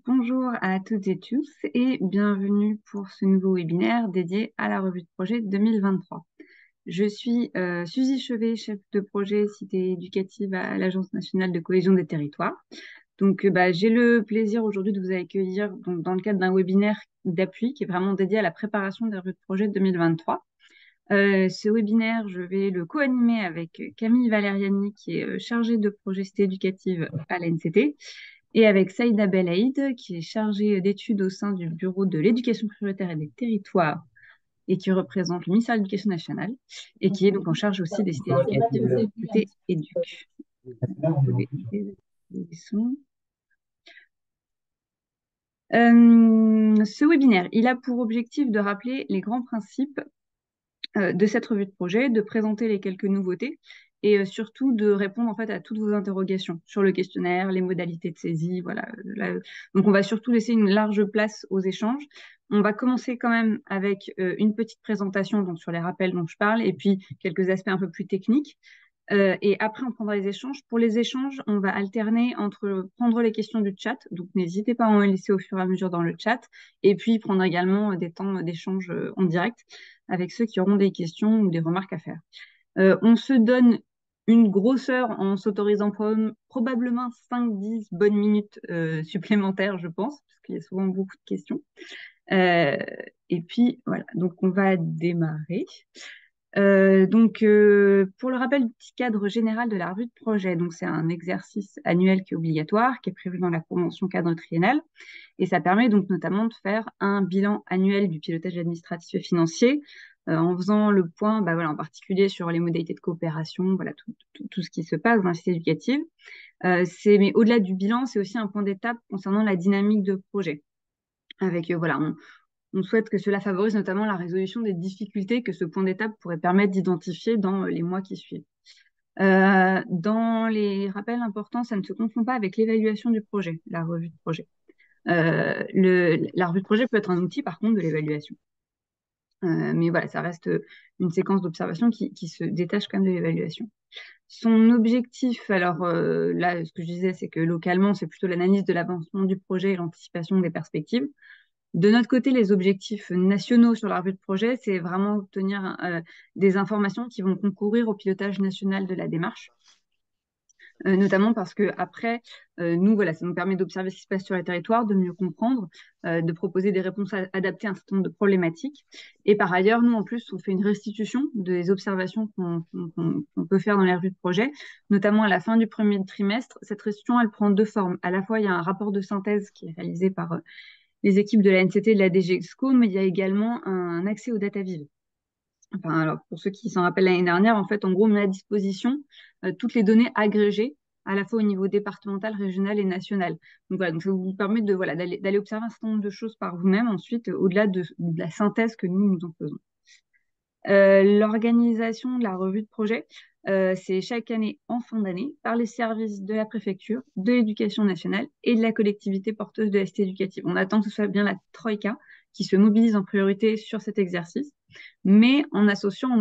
Bonjour à toutes et tous et bienvenue pour ce nouveau webinaire dédié à la revue de projet 2023. Je suis Suzy Chevet, chef de projet Cité éducative à l'Agence nationale de cohésion des territoires. J'ai le plaisir aujourd'hui de vous accueillir dans le cadre d'un webinaire d'appui qui est vraiment dédié à la préparation des revues de projet 2023. Ce webinaire, je vais le co-animer avec Camille Valeriani, qui est chargée de projet Cité éducative à l'ANCT, et avec Saïda Belaïd, qui est chargée d'études au sein du Bureau de l'éducation prioritaire et des territoires, et qui représente le ministère de l'Éducation nationale, et qui est donc en charge aussi des cités éducatives côté éduc. Je vais utiliser le son. Ce webinaire, il a pour objectif de rappeler les grands principes de cette revue de projet, de présenter les quelques nouveautés et surtout de répondre en fait à toutes vos interrogations sur le questionnaire, les modalités de saisie, voilà. Donc on va surtout laisser une large place aux échanges. On va commencer quand même avec une petite présentation donc sur les rappels dont je parle et puis quelques aspects un peu plus techniques. Et après, on prendra les échanges. Pour les échanges, on va alterner entre prendre les questions du chat, donc n'hésitez pas à en laisser au fur et à mesure dans le chat, et puis prendre également des temps d'échange en direct avec ceux qui auront des questions ou des remarques à faire. On se donne une grosseur en s'autorisant probablement 5-10 bonnes minutes supplémentaires, je pense, parce qu'il y a souvent beaucoup de questions. Et puis voilà, donc on va démarrer. Pour le rappel du petit cadre général de la revue de projet, donc c'est un exercice annuel qui est obligatoire, qui est prévu dans la convention cadre triennale, et ça permet donc notamment de faire un bilan annuel du pilotage administratif et financier, en faisant le point, en particulier sur les modalités de coopération, voilà tout ce qui se passe dans la cité éducative. Mais au-delà du bilan, c'est aussi un point d'étape concernant la dynamique de projet. Avec on souhaite que cela favorise notamment la résolution des difficultés que ce point d'étape pourrait permettre d'identifier dans les mois qui suivent. Dans les rappels importants, ça ne se confond pas avec l'évaluation du projet, la revue de projet. La revue de projet peut être un outil, par contre, de l'évaluation. Mais voilà, ça reste une séquence d'observation qui se détache quand même de l'évaluation. Son objectif, alors là, ce que je disais, c'est que localement, c'est plutôt l'analyse de l'avancement du projet et l'anticipation des perspectives. De notre côté, les objectifs nationaux sur la revue de projet, c'est vraiment obtenir des informations qui vont concourir au pilotage national de la démarche. Notamment parce que après, nous, voilà, ça nous permet d'observer ce qui se passe sur les territoires, de mieux comprendre, de proposer des réponses adaptées à un certain nombre de problématiques. Et par ailleurs, nous, en plus, on fait une restitution des observations qu'on peut faire dans les revues de projet, notamment à la fin du premier trimestre. Cette restitution, elle prend deux formes. À la fois, il y a un rapport de synthèse qui est réalisé par les équipes de la NCT et de la DGEXCO, mais il y a également un accès aux data vives. Enfin, alors, pour ceux qui s'en rappellent l'année dernière, en fait, en gros, on met à disposition toutes les données agrégées, à la fois au niveau départemental, régional et national. Donc voilà, donc ça vous permet de, voilà, d'aller observer un certain nombre de choses par vous-même, ensuite, au-delà de la synthèse que nous en faisons. L'organisation de la revue de projet, c'est chaque année en fin d'année par les services de la préfecture, de l'éducation nationale et de la collectivité porteuse de la cité éducative. On attend que ce soit bien la Troïka qui se mobilise en priorité sur cet exercice, mais en associant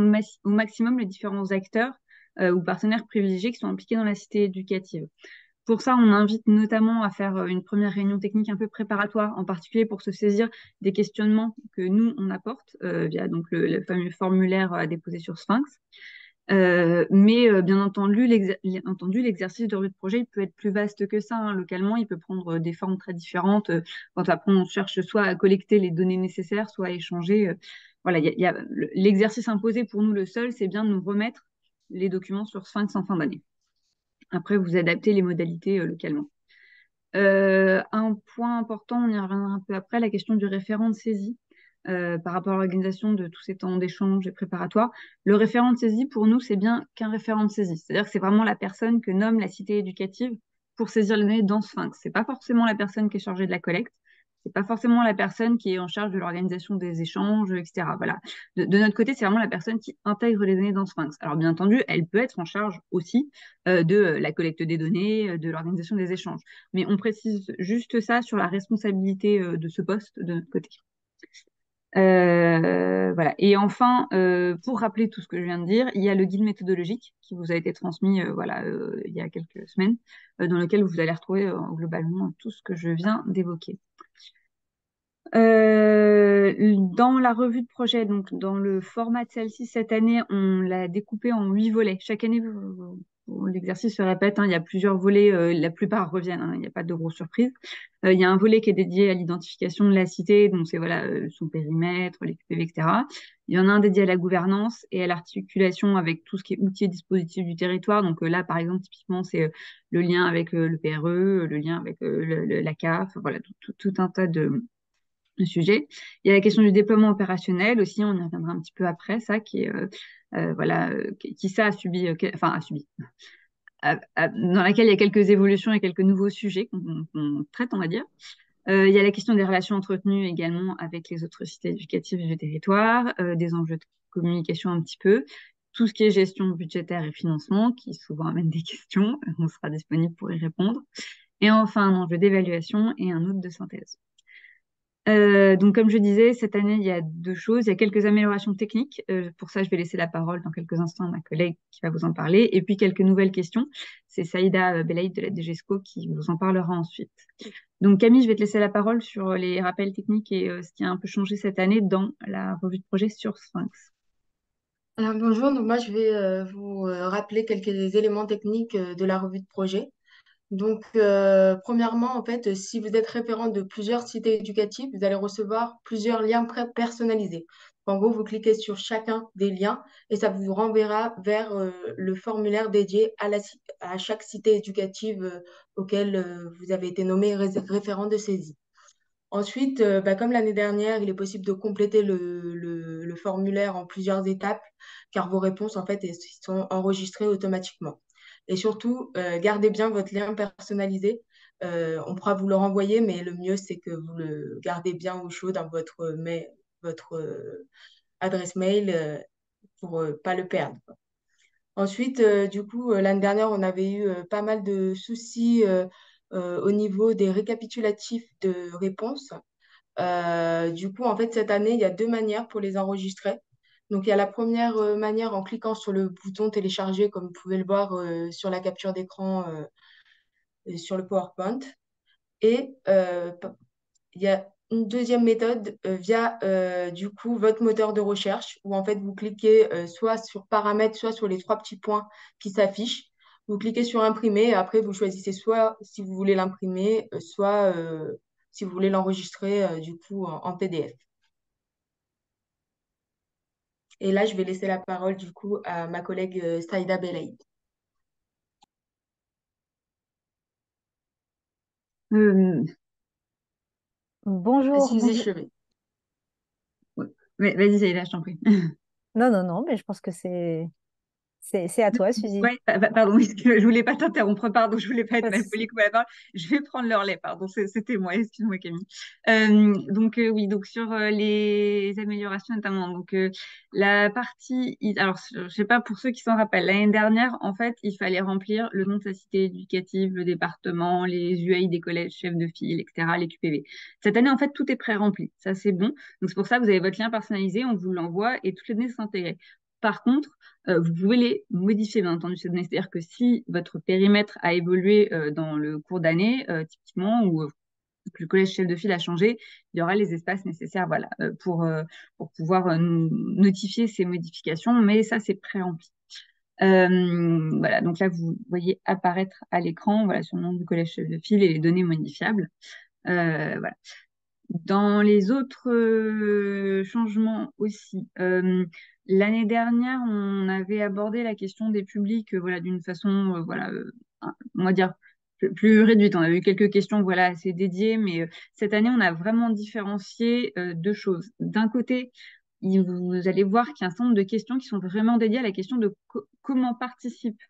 au maximum les différents acteurs ou partenaires privilégiés qui sont impliqués dans la cité éducative. Pour ça, on invite notamment à faire une première réunion technique un peu préparatoire, en particulier pour se saisir des questionnements que nous, on apporte via donc le fameux formulaire à déposer sur Sphinx. Bien entendu, l'exercice de revue de projet, il peut être plus vaste que ça. Hein. Localement, il peut prendre des formes très différentes. Quand après, on cherche soit à collecter les données nécessaires, soit à échanger. Voilà, l'exercice imposé pour nous, le seul, c'est bien de nous remettre les documents sur Sphinx en fin d'année. Après, vous adaptez les modalités localement. Un point important, on y reviendra un peu après, la question du référent de saisie par rapport à l'organisation de tous ces temps d'échange et préparatoire. Le référent de saisie, pour nous, c'est bien qu'un référent de saisie. C'est-à-dire que c'est vraiment la personne que nomme la cité éducative pour saisir les données dans Sphinx. C'est pas forcément la personne qui est chargée de la collecte. C'est pas forcément la personne qui est en charge de l'organisation des échanges, etc. Voilà. De notre côté, c'est vraiment la personne qui intègre les données dans Sphinx. Alors, bien entendu, elle peut être en charge aussi de la collecte des données, de l'organisation des échanges. Mais on précise juste ça sur la responsabilité de ce poste de notre côté. Voilà. Et enfin, pour rappeler tout ce que je viens de dire, il y a le guide méthodologique qui vous a été transmis voilà, il y a quelques semaines, dans lequel vous allez retrouver globalement tout ce que je viens d'évoquer. Dans la revue de projet, donc dans le format de celle-ci, cette année, on l'a découpé en 8 volets. Chaque année, l'exercice se répète, hein, il y a plusieurs volets, la plupart reviennent, hein, il n'y a pas de grosses surprises. Il y a un volet qui est dédié à l'identification de la cité, donc c'est voilà, son périmètre, les QPV, etc. Il y en a un dédié à la gouvernance et à l'articulation avec tout ce qui est outils et dispositifs du territoire. Donc là, par exemple, typiquement, c'est le lien avec le PRE, le lien avec la CAF, voilà, tout un tas de sujet. Il y a la question du déploiement opérationnel aussi, on y reviendra un petit peu après, ça, qui est, voilà, qui ça a subi, enfin, a subi, dans laquelle il y a quelques évolutions et quelques nouveaux sujets qu'on traite, on va dire. Il y a la question des relations entretenues également avec les autres cités éducatives du territoire, des enjeux de communication un petit peu, tout ce qui est gestion budgétaire et financement, qui souvent amène des questions, on sera disponible pour y répondre. Et enfin, un enjeu d'évaluation et un autre de synthèse. Donc, comme je disais, cette année, il y a deux choses. Il y a quelques améliorations techniques. Pour ça, je vais laisser la parole dans quelques instants à ma collègue qui va vous en parler. Et puis, quelques nouvelles questions. C'est Saïda Belaïd de la DGESCO qui vous en parlera ensuite. Donc, Camille, je vais te laisser la parole sur les rappels techniques et ce qui a un peu changé cette année dans la revue de projet sur Sphinx. Alors, bonjour, donc moi je vais vous rappeler quelques éléments techniques de la revue de projet. Donc, premièrement, en fait, si vous êtes référent de plusieurs cités éducatives, vous allez recevoir plusieurs liens personnalisés. En gros, vous cliquez sur chacun des liens et ça vous renverra vers le formulaire dédié à chaque cité éducative auquel vous avez été nommé référent de saisie. Ensuite, comme l'année dernière, il est possible de compléter le formulaire en plusieurs étapes, car vos réponses, en fait, elles sont enregistrées automatiquement. Et surtout, gardez bien votre lien personnalisé. On pourra vous le renvoyer, mais le mieux, c'est que vous le gardez bien au chaud dans votre adresse mail pour ne pas le perdre. Ensuite, du coup, l'année dernière, on avait eu pas mal de soucis au niveau des récapitulatifs de réponses. Du coup, en fait, cette année, il y a deux manières pour les enregistrer. Donc, il y a la première manière en cliquant sur le bouton télécharger, comme vous pouvez le voir sur la capture d'écran et sur le PowerPoint. Et il y a une deuxième méthode via du coup votre moteur de recherche où en fait vous cliquez soit sur paramètres, soit sur les trois petits points qui s'affichent. Vous cliquez sur imprimer et après vous choisissez soit si vous voulez l'imprimer, soit si vous voulez l'enregistrer du coup en PDF. Et là, je vais laisser la parole du coup à ma collègue Saïda Belaïd. Euh, Bonjour, Suzy bonjour. Chevet. ouais. Vas-y, Saïda, je t'en prie. Non, non, non, mais je pense que c'est à toi, Suzy. Ouais, pardon, je voulais pas t'interrompre, pardon, je voulais pas être Pas de mal souci. polie comme la parole. Je vais prendre leur lait, pardon, c'était moi, excuse-moi Camille. Donc oui, donc sur les améliorations notamment, donc la partie, alors je sais pas pour ceux qui s'en rappellent, l'année dernière, en fait, il fallait remplir le nom de sa cité éducative, le département, les UI des collèges, chefs de file, etc., les QPV. Cette année, en fait, tout est pré-rempli, ça c'est bon. Donc c'est pour ça que vous avez votre lien personnalisé, on vous l'envoie et toutes les données sont intégrées. Par contre, vous pouvez les modifier, bien entendu, ces données. C'est-à-dire que si votre périmètre a évolué dans le cours d'année, typiquement, ou que le collège chef de file a changé, il y aura les espaces nécessaires voilà, pour pouvoir nous notifier ces modifications, mais ça, c'est pré-rempli. Voilà, donc là, vous voyez apparaître à l'écran voilà, sur le nom du collège chef de file et les données modifiables. Voilà. Dans les autres changements aussi, l'année dernière, on avait abordé la question des publics voilà, d'une façon, voilà, on va dire, plus réduite. On avait eu quelques questions voilà, assez dédiées, mais cette année, on a vraiment différencié deux choses. D'un côté, vous allez voir qu'il y a un certain nombre de questions qui sont vraiment dédiées à la question de comment participent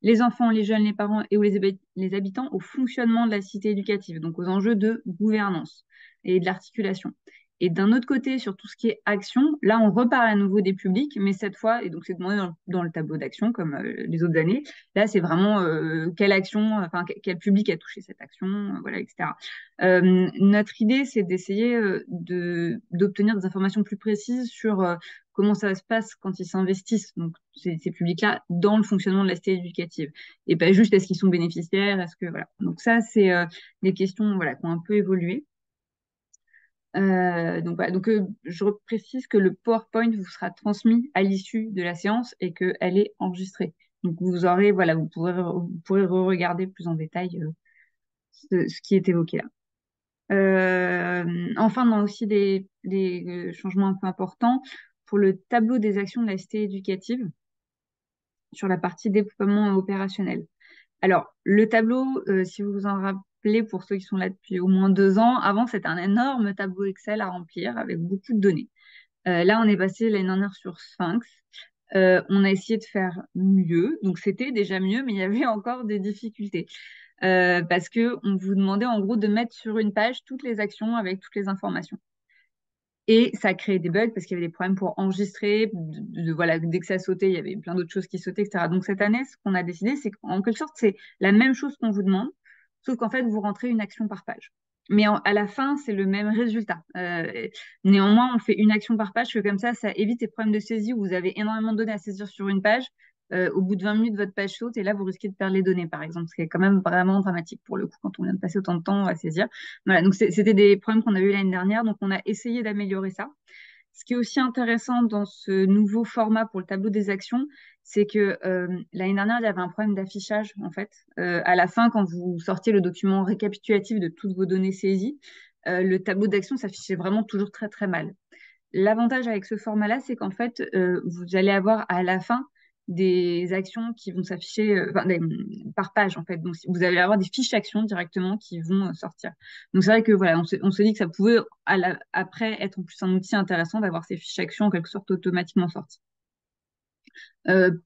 les enfants, les jeunes, les parents et ou les habitants au fonctionnement de la cité éducative, donc aux enjeux de gouvernance et de l'articulation. Et d'un autre côté, sur tout ce qui est action, là, on reparle à nouveau des publics, mais cette fois, et donc c'est demandé dans le tableau d'action, comme les autres années, là, c'est vraiment quelle action, enfin, quel public a touché cette action, voilà, etc. Notre idée, c'est d'essayer d'obtenir des informations plus précises sur comment ça se passe quand ils s'investissent, donc ces publics-là, dans le fonctionnement de la cité éducative. Et pas juste est-ce qu'ils sont bénéficiaires, est-ce que, voilà. Donc ça, c'est des questions, voilà, qui ont un peu évolué. Donc, voilà. Donc je précise que le PowerPoint vous sera transmis à l'issue de la séance et qu'elle est enregistrée. Donc vous aurez, voilà, vous pourrez re-regarder plus en détail ce qui est évoqué là. Enfin, on a aussi des changements un peu importants pour le tableau des actions de la cité éducative sur la partie déploiement opérationnel. Alors, le tableau, si vous vous en rappelez, pour ceux qui sont là depuis au moins 2 ans, avant, c'était un énorme tableau Excel à remplir avec beaucoup de données. Là, on est passé l'année dernière sur Sphinx. On a essayé de faire mieux, donc c'était déjà mieux, mais il y avait encore des difficultés. Parce que on vous demandait en gros de mettre sur une page toutes les actions avec toutes les informations. Et ça a créé des bugs parce qu'il y avait des problèmes pour enregistrer. Voilà, dès que ça sautait, il y avait plein d'autres choses qui sautaient, etc. Donc cette année, ce qu'on a décidé, c'est qu'en quelque sorte, c'est la même chose qu'on vous demande, sauf qu'en fait, vous rentrez une action par page. Mais à la fin, c'est le même résultat. Néanmoins, on fait une action par page, que comme ça évite les problèmes de saisie où vous avez énormément de données à saisir sur une page. Au bout de 20 minutes, votre page saute et là, vous risquez de perdre les données, par exemple, ce qui est quand même vraiment dramatique pour le coup quand on vient de passer autant de temps à saisir. Voilà, donc c'était des problèmes qu'on a eu l'année dernière, donc on a essayé d'améliorer ça. Ce qui est aussi intéressant dans ce nouveau format pour le tableau des actions, c'est que l'année dernière, il y avait un problème d'affichage, en fait. À la fin, quand vous sortiez le document récapitulatif de toutes vos données saisies, le tableau d'action s'affichait vraiment toujours très, très mal. L'avantage avec ce format-là, c'est qu'en fait, vous allez avoir à la fin des actions qui vont s'afficher par page, en fait. Donc, vous allez avoir des fiches actions directement qui vont sortir. Donc, c'est vrai que voilà, on se dit que ça pouvait après être en plus un outil intéressant d'avoir ces fiches actions en quelque sorte automatiquement sorties.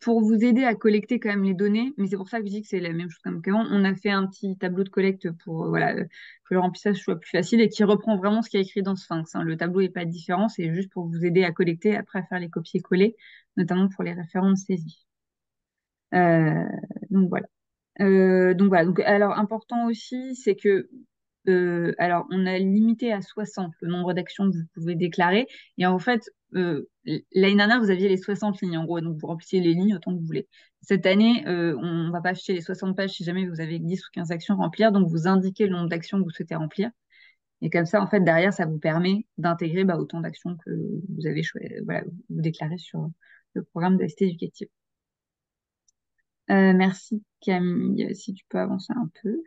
Pour vous aider à collecter quand même les données, mais c'est pour ça que je dis que c'est la même chose comme qu'avant, on a fait un petit tableau de collecte pour voilà, que le remplissage soit plus facile et qui reprend vraiment ce qui est écrit dans Sphinx. Hein. Le tableau n'est pas différent, c'est juste pour vous aider à collecter, après à faire les copier-coller, notamment pour les références saisies. Euh, donc voilà. Donc, alors, important aussi, c'est que alors, on a limité à 60 le nombre d'actions que vous pouvez déclarer. Et en fait, l'année dernière, vous aviez les 60 lignes, en gros, donc vous remplissiez les lignes autant que vous voulez. Cette année, on ne va pas afficher les 60 pages si jamais vous avez 10 ou 15 actions à remplir, donc vous indiquez le nombre d'actions que vous souhaitez remplir. Et comme ça, en fait, derrière, ça vous permet d'intégrer autant d'actions que vous avez voilà, vous déclarez sur le programme de la cité éducative. Merci Camille, si tu peux avancer un peu.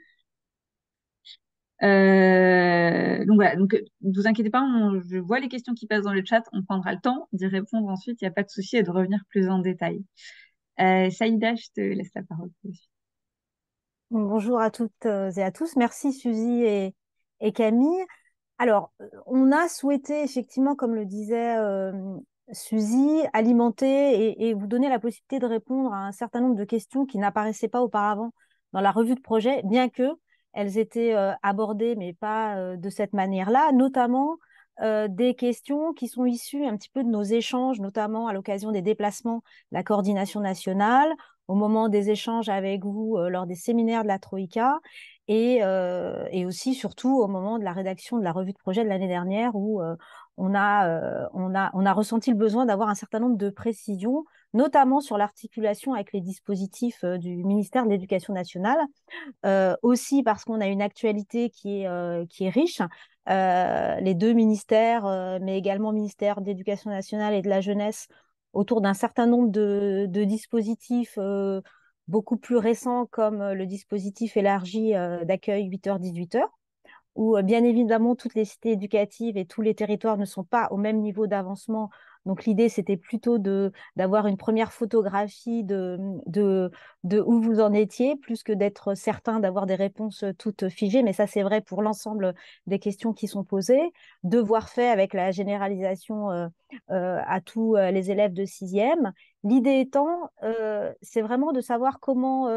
Donc voilà, donc ne vous inquiétez pas, je vois les questions qui passent dans le chat, on prendra le temps d'y répondre ensuite, il n'y a pas de souci et de revenir plus en détail. Saïda, je te laisse la parole. Bonjour à toutes et à tous. Merci Suzy et Camille. Alors, on a souhaité effectivement, comme le disait Suzy, alimenter et vous donner la possibilité de répondre à un certain nombre de questions qui n'apparaissaient pas auparavant dans la revue de projet, bien que elles étaient abordées, mais pas de cette manière-là, notamment des questions qui sont issues un petit peu de nos échanges, notamment à l'occasion des déplacements de la coordination nationale, au moment des échanges avec vous lors des séminaires de la Troïka, et aussi surtout au moment de la rédaction de la revue de projet de l'année dernière où on a ressenti le besoin d'avoir un certain nombre de précisions, notamment sur l'articulation avec les dispositifs du ministère de l'Éducation nationale, aussi parce qu'on a une actualité qui est riche. Les deux ministères, mais également le ministère de l'Éducation nationale et de la jeunesse, autour d'un certain nombre de dispositifs beaucoup plus récents, comme le dispositif élargi d'accueil 8h-18h, où bien évidemment toutes les cités éducatives et tous les territoires ne sont pas au même niveau d'avancement Donc l'idée, c'était plutôt d'avoir une première photographie de où vous en étiez, plus que d'être certain d'avoir des réponses toutes figées. Mais ça, c'est vrai pour l'ensemble des questions qui sont posées. Devoir fait avec la généralisation à tous les élèves de sixième. L'idée étant, c'est vraiment de savoir comment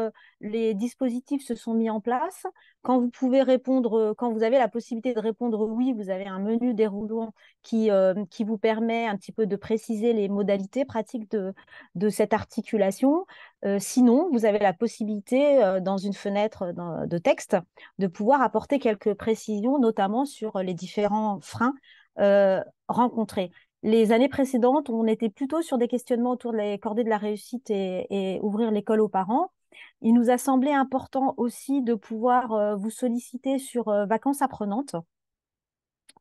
les dispositifs se sont mis en place. Quand vous pouvez répondre, quand vous avez la possibilité de répondre oui, vous avez un menu déroulant qui vous permet un petit peu de préciser les modalités pratiques de cette articulation. Sinon, vous avez la possibilité, dans une fenêtre de texte, de pouvoir apporter quelques précisions, notamment sur les différents freins rencontrés. Les années précédentes, on était plutôt sur des questionnements autour des cordées de la réussite et ouvrir l'école aux parents. Il nous a semblé important aussi de pouvoir vous solliciter sur vacances apprenantes.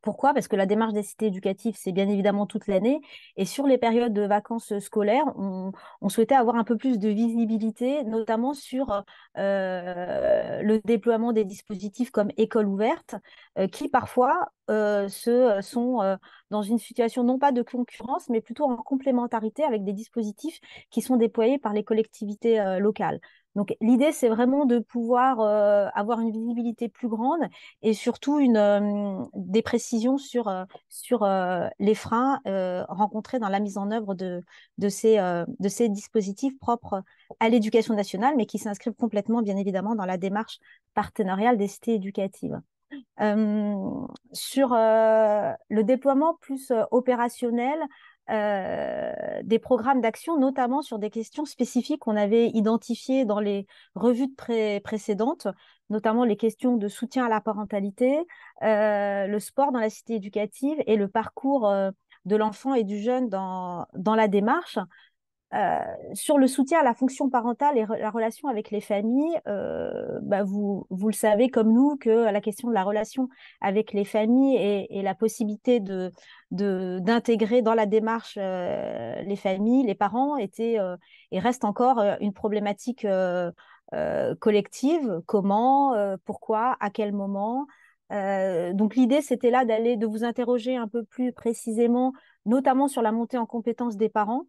Pourquoi? Parce que la démarche des cités éducatives, c'est bien évidemment toute l'année. Et sur les périodes de vacances scolaires, on souhaitait avoir un peu plus de visibilité, notamment sur le déploiement des dispositifs comme École ouverte, qui parfois sont dans une situation non pas de concurrence, mais plutôt en complémentarité avec des dispositifs qui sont déployés par les collectivités locales. Donc l'idée, c'est vraiment de pouvoir avoir une visibilité plus grande et surtout des précisions sur les freins rencontrés dans la mise en œuvre de ces dispositifs propres à l'éducation nationale, mais qui s'inscrivent complètement, bien évidemment, dans la démarche partenariale des cités éducatives. Sur le déploiement plus opérationnel, des programmes d'action, notamment sur des questions spécifiques qu'on avait identifiées dans les revues précédentes, notamment les questions de soutien à la parentalité, le sport dans la cité éducative et le parcours de l'enfant et du jeune dans la démarche. Sur le soutien à la fonction parentale et la relation avec les familles, vous le savez comme nous que la question de la relation avec les familles et la possibilité d'intégrer dans la démarche les familles, les parents était et reste encore une problématique collective. Comment, pourquoi, à quel moment? Donc l'idée, c'était là de vous interroger un peu plus précisément, notamment sur la montée en compétences des parents,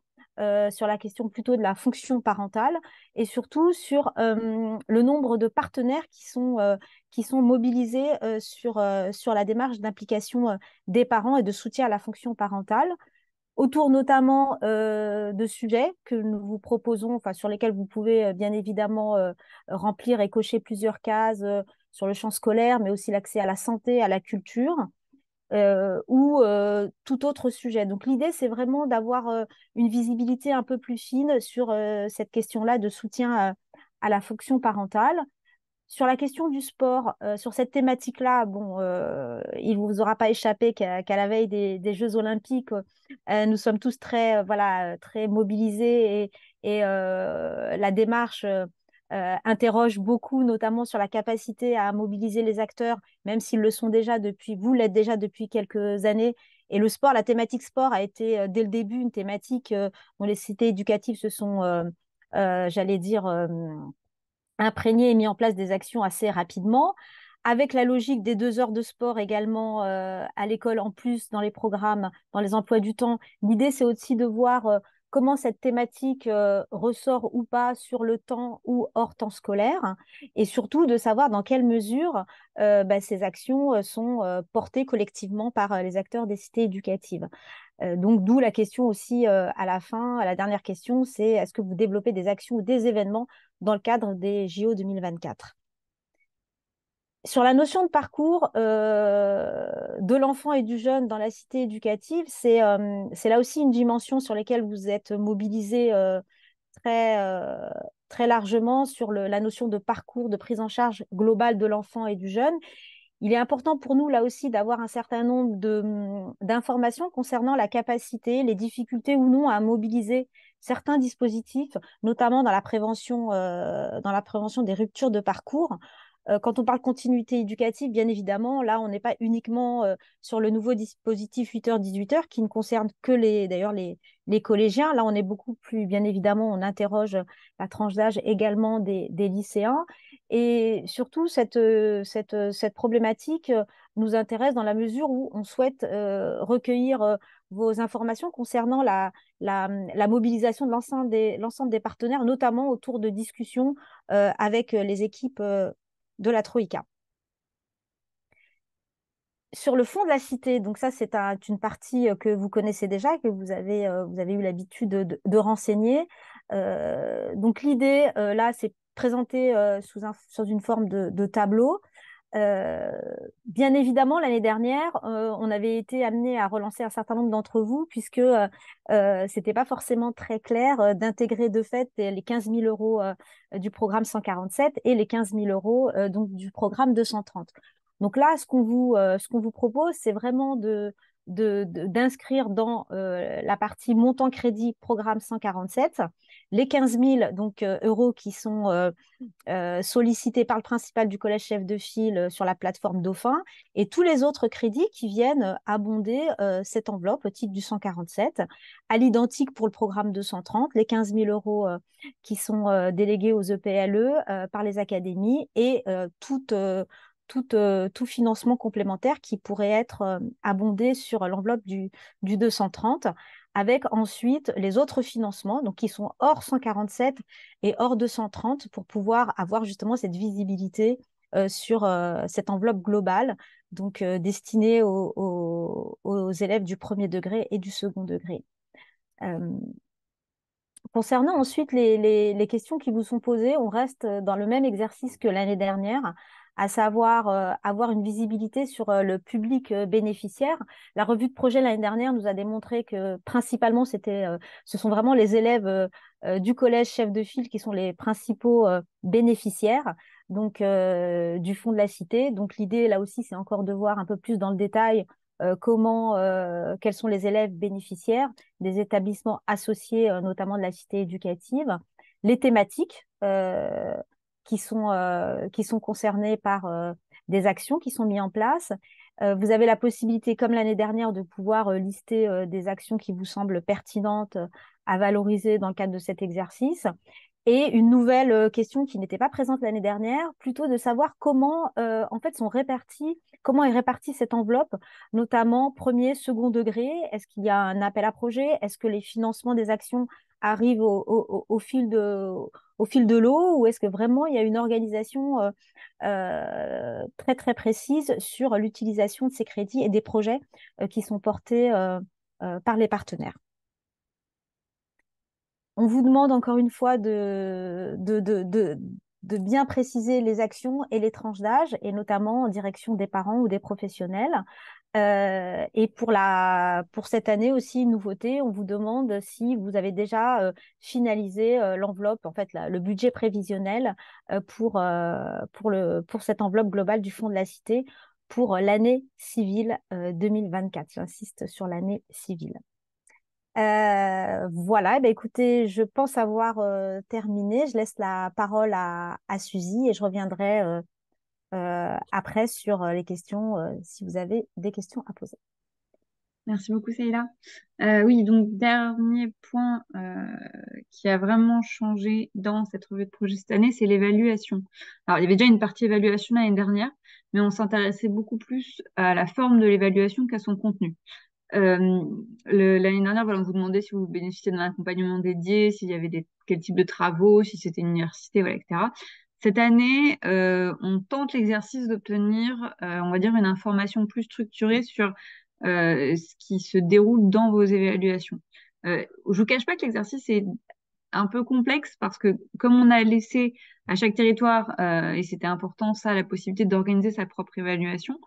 sur la question plutôt de la fonction parentale et surtout sur le nombre de partenaires qui sont mobilisés sur la démarche d'implication des parents et de soutien à la fonction parentale, autour notamment de sujets que nous vous proposons, enfin, sur lesquels vous pouvez bien évidemment remplir et cocher plusieurs cases sur le champ scolaire, mais aussi l'accès à la santé, à la culture ou tout autre sujet. Donc l'idée, c'est vraiment d'avoir une visibilité un peu plus fine sur cette question-là de soutien à la fonction parentale. Sur la question du sport, sur cette thématique-là, bon, il ne vous aura pas échappé qu'à la veille des Jeux Olympiques, nous sommes tous très mobilisés et la démarche interroge beaucoup, notamment sur la capacité à mobiliser les acteurs, même s'ils le sont déjà vous l'êtes déjà depuis quelques années. Et le sport, la thématique sport a été dès le début une thématique dont les cités éducatives se sont, j'allais dire, imprégné et mis en place des actions assez rapidement, avec la logique des 2 heures de sport également à l'école en plus dans les programmes, dans les emplois du temps. L'idée, c'est aussi de voir comment cette thématique ressort ou pas sur le temps ou hors temps scolaire, et surtout de savoir dans quelle mesure ces actions sont portées collectivement par les acteurs des cités éducatives. Donc, d'où la question aussi à la fin, à la dernière question, c'est est-ce que vous développez des actions ou des événements dans le cadre des JO 2024? Sur la notion de parcours de l'enfant et du jeune dans la cité éducative, c'est là aussi une dimension sur laquelle vous êtes mobilisés très, très largement sur la notion de parcours, de prise en charge globale de l'enfant et du jeune. Il est important pour nous, là aussi, d'avoir un certain nombre d'informations concernant la capacité, les difficultés ou non à mobiliser certains dispositifs, notamment dans la prévention des ruptures de parcours. Quand on parle continuité éducative, bien évidemment, là, on n'est pas uniquement sur le nouveau dispositif 8h-18h qui ne concerne que les collégiens. Là, on est beaucoup plus, bien évidemment, on interroge la tranche d'âge également des lycéens. Et surtout, cette problématique nous intéresse dans la mesure où on souhaite recueillir vos informations concernant la mobilisation de l'ensemble des partenaires, notamment autour de discussions avec les équipes de la Troïka. Sur le fond de la cité, donc ça c'est une partie que vous connaissez déjà, que vous avez eu l'habitude de renseigner. Donc l'idée là, c'est présenté sous une forme de tableau. Bien évidemment, l'année dernière, on avait été amené à relancer un certain nombre d'entre vous, puisque c'était pas forcément très clair d'intégrer de fait les 15 000 euros du programme 147 et les 15 000 euros donc du programme 230. Donc là, ce qu'on vous propose, c'est vraiment d'inscrire dans la partie montant crédit programme 147 les 15 000 donc, euros qui sont sollicités par le principal du collège chef de file sur la plateforme Dauphin et tous les autres crédits qui viennent abonder cette enveloppe au titre du 147, à l'identique pour le programme 230, les 15 000 euros qui sont délégués aux EPLE par les académies et tout financement complémentaire qui pourrait être abondé sur l'enveloppe du 230, avec ensuite les autres financements, donc qui sont hors 147 et hors 230, pour pouvoir avoir justement cette visibilité sur cette enveloppe globale, donc destinée aux élèves du premier degré et du second degré. Concernant ensuite les questions qui vous sont posées, on reste dans le même exercice que l'année dernière, à savoir avoir une visibilité sur le public bénéficiaire. La revue de projet l'année dernière nous a démontré que principalement, ce sont vraiment les élèves du collège chef de file qui sont les principaux bénéficiaires donc, du fonds de la cité. Donc l'idée, là aussi, c'est encore de voir un peu plus dans le détail quels sont les élèves bénéficiaires des établissements associés, notamment de la cité éducative, les thématiques qui sont concernées par des actions qui sont mises en place. Vous avez la possibilité, comme l'année dernière, de pouvoir lister des actions qui vous semblent pertinentes à valoriser dans le cadre de cet exercice. Et une nouvelle question qui n'était pas présente l'année dernière, plutôt de savoir comment en fait comment est répartie cette enveloppe, notamment premier, second degré. Est-ce qu'il y a un appel à projet? Est-ce que les financements des actions arrivent au fil de l'eau, ou est-ce que vraiment il y a une organisation très très précise sur l'utilisation de ces crédits et des projets qui sont portés par les partenaires? On vous demande encore une fois de bien préciser les actions et les tranches d'âge, et notamment en direction des parents ou des professionnels. Et pour cette année aussi, une nouveauté, on vous demande si vous avez déjà finalisé l'enveloppe, en fait, le budget prévisionnel pour cette enveloppe globale du Fonds de la Cité pour l'année civile 2024. J'insiste sur l'année civile. Voilà, ben écoutez, je pense avoir terminé. Je laisse la parole à Suzy et je reviendrai après sur les questions, si vous avez des questions à poser. Merci beaucoup, Seila. Oui, donc dernier point qui a vraiment changé dans cette revue de projet cette année, c'est l'évaluation. Alors, il y avait déjà une partie évaluation l'année dernière, mais on s'intéressait beaucoup plus à la forme de l'évaluation qu'à son contenu. L'année dernière, voilà, on vous demandait si vous bénéficiez d'un accompagnement dédié, s'il y avait quel type de travaux, si c'était une université, voilà, etc. Cette année, on tente l'exercice d'obtenir, on va dire, une information plus structurée sur ce qui se déroule dans vos évaluations. Je vous cache pas que l'exercice est un peu complexe parce que comme on a laissé à chaque territoire, et c'était important ça, la possibilité d'organiser sa propre évaluation,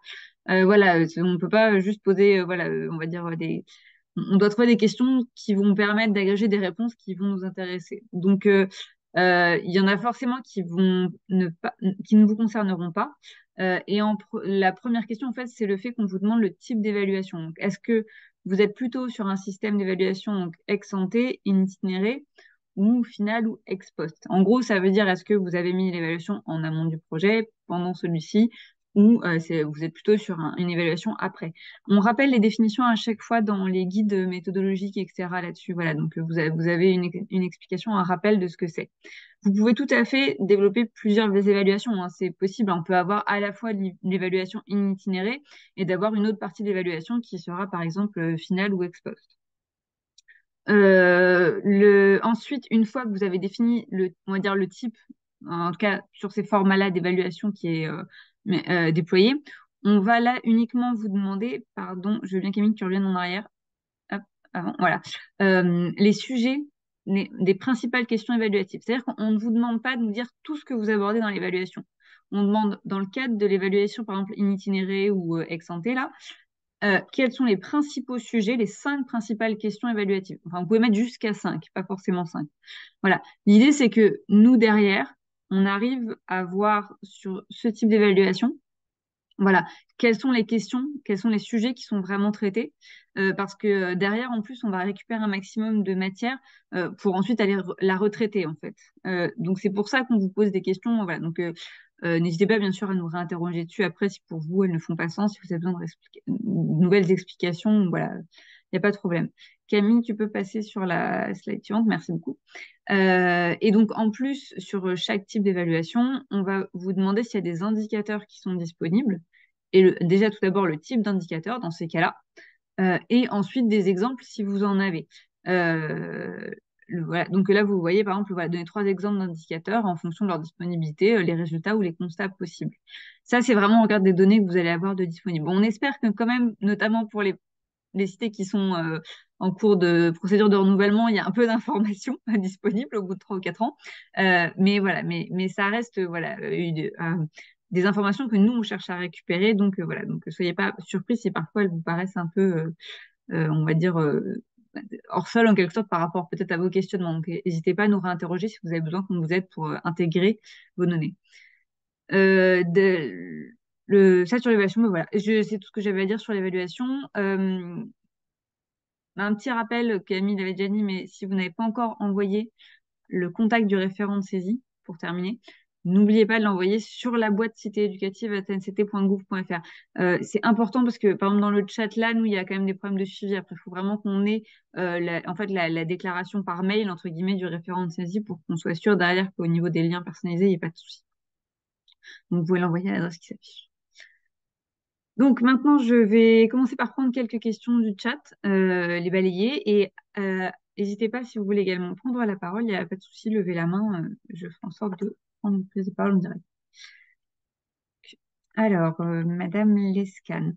voilà, on ne peut pas juste poser, voilà, on va dire on doit trouver des questions qui vont permettre d'agréger des réponses qui vont nous intéresser. Donc, il y en a forcément qui ne vous concerneront pas. La première question, en fait, c'est le fait qu'on vous demande le type d'évaluation. Donc, est-ce que vous êtes plutôt sur un système d'évaluation donc ex ante, itinéré, ou final ou ex post? En gros, ça veut dire est-ce que vous avez mis l'évaluation en amont du projet, pendant celui-ci, ou vous êtes plutôt sur une évaluation après. On rappelle les définitions à chaque fois dans les guides méthodologiques, etc. là-dessus. Voilà, donc vous avez une explication, un rappel de ce que c'est. Vous pouvez tout à fait développer plusieurs évaluations, hein, c'est possible. On peut avoir à la fois l'évaluation in itinérée et d'avoir une autre partie de l'évaluation qui sera par exemple finale ou ex post. Ensuite, une fois que vous avez défini on va dire le type, en tout cas sur ces formats-là d'évaluation qui est déployé, on va là uniquement vous demander, pardon, je veux bien Camille que tu reviennes en arrière, hop, avant, voilà, les sujets des principales questions évaluatives. C'est-à-dire qu'on ne vous demande pas de nous dire tout ce que vous abordez dans l'évaluation. On demande dans le cadre de l'évaluation, par exemple, in itinéré ou ex ante, là, quels sont les principaux sujets, les 5 principales questions évaluatives. Enfin, vous pouvez mettre jusqu'à 5, pas forcément 5. Voilà. L'idée, c'est que nous, derrière, on arrive à voir sur ce type d'évaluation, voilà, quelles sont les questions, quels sont les sujets qui sont vraiment traités, parce que derrière, en plus, on va récupérer un maximum de matière pour ensuite aller la retraiter, en fait. Donc, c'est pour ça qu'on vous pose des questions. Voilà. Donc, n'hésitez pas, bien sûr, à nous réinterroger dessus après si pour vous, elles ne font pas sens, si vous avez besoin de nouvelles explications, voilà, il n'y a pas de problème. Camille, tu peux passer sur la slide suivante. Merci beaucoup. Et donc, en plus, sur chaque type d'évaluation, on va vous demander s'il y a des indicateurs qui sont disponibles. Et déjà, tout d'abord, le type d'indicateur dans ces cas-là. Et ensuite, des exemples si vous en avez. Voilà. Donc là, vous voyez, par exemple, on va donner 3 exemples d'indicateurs en fonction de leur disponibilité, les résultats ou les constats possibles. Ça, c'est vraiment, on regarde des données que vous allez avoir de disponibles. Bon, on espère que quand même, notamment pour les cités qui sont en cours de procédure de renouvellement, il y a un peu d'informations disponibles au bout de 3 ou 4 ans. Mais voilà, mais ça reste voilà, des informations que nous, on cherche à récupérer. Donc voilà, donc soyez pas surpris si parfois elles vous paraissent un peu, on va dire, hors sol en quelque sorte par rapport peut-être à vos questionnements. Donc n'hésitez pas à nous réinterroger si vous avez besoin qu'on vous aide pour intégrer vos données. Ça sur l'évaluation, ben voilà, c'est tout ce que j'avais à dire sur l'évaluation. Un petit rappel, Camille l'avait déjà dit, mais si vous n'avez pas encore envoyé le contact du référent de saisie, pour terminer, n'oubliez pas de l'envoyer sur la boîte cité éducative @nct.gouv.fr. C'est important parce que, par exemple, dans le chat là, nous, il y a quand même des problèmes de suivi. Après, il faut vraiment qu'on ait la déclaration par mail, entre guillemets, du référent de saisie pour qu'on soit sûr derrière qu'au niveau des liens personnalisés, il n'y ait pas de souci. Donc, vous pouvez l'envoyer à l'adresse qui s'affiche. Donc maintenant, je vais commencer par prendre quelques questions du chat, les balayer, et n'hésitez pas si vous voulez également prendre la parole, il n'y a pas de souci, levez la main, je ferai en sorte de prendre une prise de parole en direct. Alors, Madame Lescan,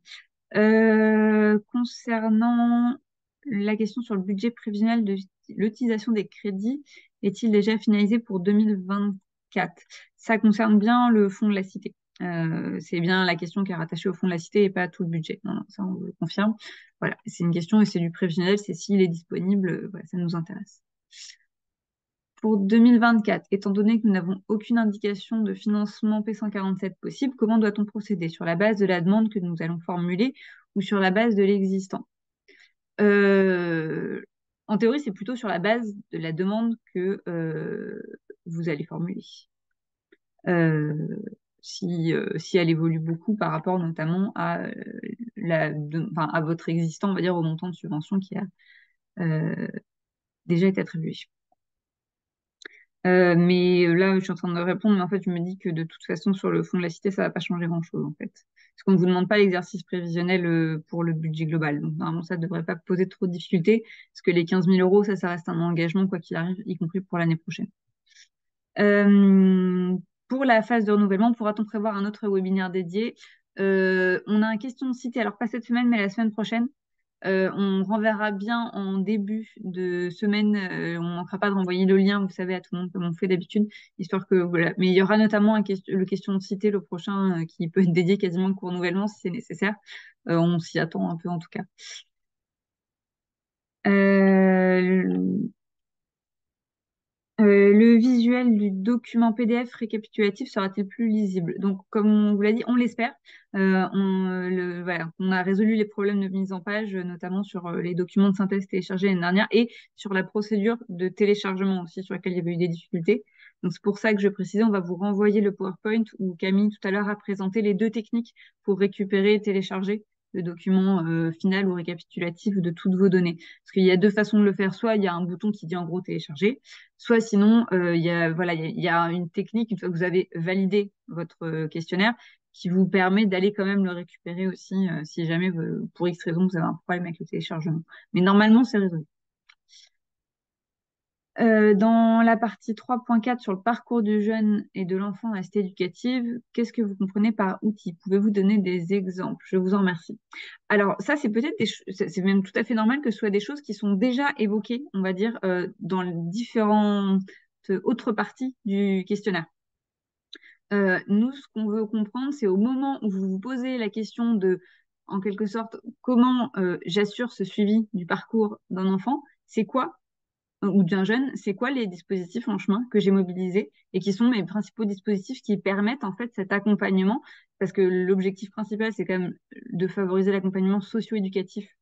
concernant la question sur le budget prévisionnel de l'utilisation des crédits, est-il déjà finalisé pour 2024? Ça concerne bien le fonds de la Cité. C'est bien la question qui est rattachée au fond de la cité et pas à tout le budget. Non, non, ça on le confirme. Voilà, c'est une question et c'est du prévisionnel, c'est s'il est disponible, voilà, ça nous intéresse. Pour 2024, étant donné que nous n'avons aucune indication de financement P147 possible, comment doit-on procéder? Sur la base de la demande que nous allons formuler ou sur la base de l'existant? En théorie, c'est plutôt sur la base de la demande que vous allez formuler. Si elle évolue beaucoup par rapport notamment à, à votre existant, on va dire, au montant de subvention qui a déjà été attribué. Mais là, je suis en train de répondre, mais en fait, je me dis que de toute façon, sur le fond de la cité, ça va pas changer grand-chose, en fait. Parce qu'on ne vous demande pas l'exercice prévisionnel pour le budget global. Donc, normalement, ça ne devrait pas poser trop de difficultés, parce que les 15 000 euros, ça reste un engagement, quoi qu'il arrive, y compris pour l'année prochaine. Pour la phase de renouvellement, pourra-t-on prévoir un autre webinaire dédié? On a un question de cité, alors pas cette semaine, mais la semaine prochaine. On renverra bien en début de semaine. On ne manquera pas de renvoyer le lien, vous savez, à tout le monde comme on fait d'habitude, histoire que voilà. Mais il y aura notamment le question de cité le prochain qui peut être dédié quasiment au renouvellement si c'est nécessaire. On s'y attend un peu en tout cas. Le visuel du document PDF récapitulatif sera-t-il plus lisible? Donc, comme on vous l'a dit, on l'espère. Voilà, on a résolu les problèmes de mise en page, notamment sur les documents de synthèse téléchargés l'année dernière et sur la procédure de téléchargement aussi, sur laquelle il y avait eu des difficultés. Donc, c'est pour ça que je précisais, on va vous renvoyer le PowerPoint où Camille, tout à l'heure, a présenté les deux techniques pour récupérer et télécharger le document final ou récapitulatif de toutes vos données. Parce qu'il y a deux façons de le faire. Soit il y a un bouton qui dit en gros télécharger, soit sinon, voilà, il y a une technique, une fois que vous avez validé votre questionnaire, qui vous permet d'aller quand même le récupérer aussi si jamais, pour X raison, vous avez un problème avec le téléchargement. Mais normalement, c'est résolu. Dans la partie 3.4 sur le parcours du jeune et de l'enfant dans la cité éducative, qu'est-ce que vous comprenez par outil? Pouvez-vous donner des exemples? Je vous en remercie. Alors ça, c'est peut-être c'est même tout à fait normal que ce soit des choses qui sont déjà évoquées, on va dire, dans les différentes autres parties du questionnaire. Nous, ce qu'on veut comprendre, c'est au moment où vous vous posez la question de, en quelque sorte, comment j'assure ce suivi du parcours d'un enfant, c'est quoi ou d'un jeune, c'est quoi les dispositifs en chemin que j'ai mobilisés et qui sont mes principaux dispositifs qui permettent en fait cet accompagnement, parce que l'objectif principal, c'est quand même de favoriser l'accompagnement socio-éducatif,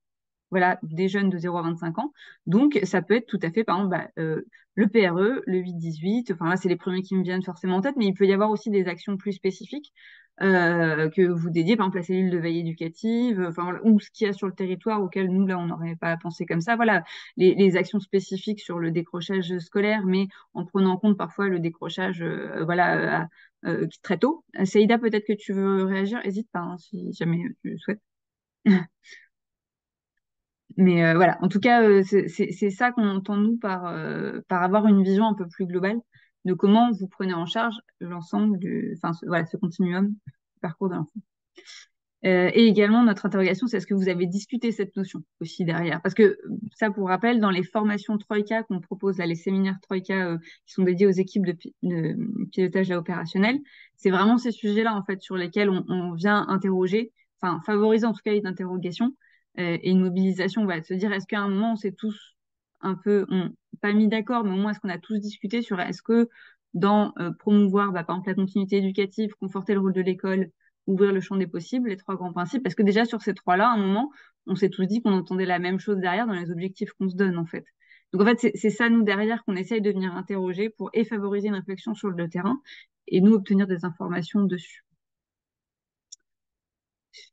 voilà, des jeunes de 0 à 25 ans. Donc, ça peut être tout à fait, par exemple, le PRE, le 8-18, enfin là, c'est les premiers qui me viennent forcément en tête, mais il peut y avoir aussi des actions plus spécifiques que vous dédiez, par exemple, la cellule de veille éducative, enfin, voilà, ou ce qu'il y a sur le territoire auquel nous, là, on n'aurait pas pensé comme ça. Voilà, les actions spécifiques sur le décrochage scolaire, mais en prenant en compte parfois le décrochage, voilà, très tôt. Saïda, peut-être que tu veux réagir, n'hésite pas, hein, si jamais tu le souhaites. Mais voilà, en tout cas, c'est ça qu'on entend, nous, par avoir une vision un peu plus globale de comment vous prenez en charge l'ensemble enfin, voilà, ce continuum du parcours de l'enfant. Et également, notre interrogation, c'est est-ce que vous avez discuté cette notion aussi derrière? Parce que ça, pour rappel, dans les formations Troïka qu'on propose, là, les séminaires Troïka qui sont dédiés aux équipes de pilotage là, opérationnel, c'est vraiment ces sujets-là, en fait, sur lesquels on vient interroger, enfin, favoriser en tout cas une interrogation et une mobilisation, voilà, de se dire, est-ce qu'à un moment, on s'est tous un peu, pas mis d'accord, mais au moins, est-ce qu'on a tous discuté sur est-ce que dans promouvoir, par exemple, la continuité éducative, conforter le rôle de l'école, ouvrir le champ des possibles, les trois grands principes, parce que déjà sur ces trois-là, à un moment, on s'est tous dit qu'on entendait la même chose derrière dans les objectifs qu'on se donne, en fait. Donc, en fait, c'est ça, nous, derrière, qu'on essaye de venir interroger pour favoriser une réflexion sur le terrain et nous obtenir des informations dessus.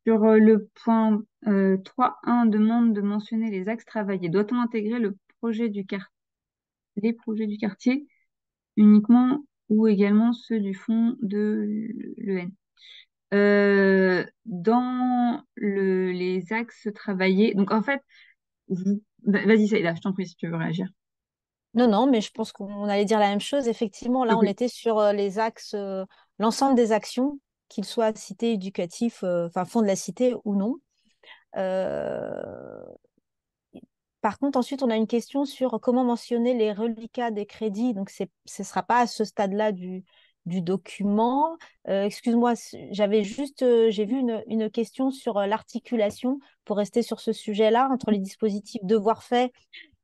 Sur le point 3.1, demande de mentionner les axes travaillés. Doit-on intégrer les projets du quartier uniquement ou également ceux du fond de l'EN? Dans les axes travaillés, donc en fait, vas-y Saïda, je t'en prie si tu veux réagir. Non, non, mais je pense qu'on allait dire la même chose. Effectivement, là, on Ok. était sur les axes, l'ensemble des actions, qu'ils soient cité éducatifs, enfin, fond de la cité ou non. Euh, Par contre, ensuite, on a une question sur comment mentionner les reliquats des crédits. Donc, ce ne sera pas à ce stade-là du document. Excuse-moi, j'ai vu une question sur l'articulation, pour rester sur ce sujet-là, entre les dispositifs devoirs faits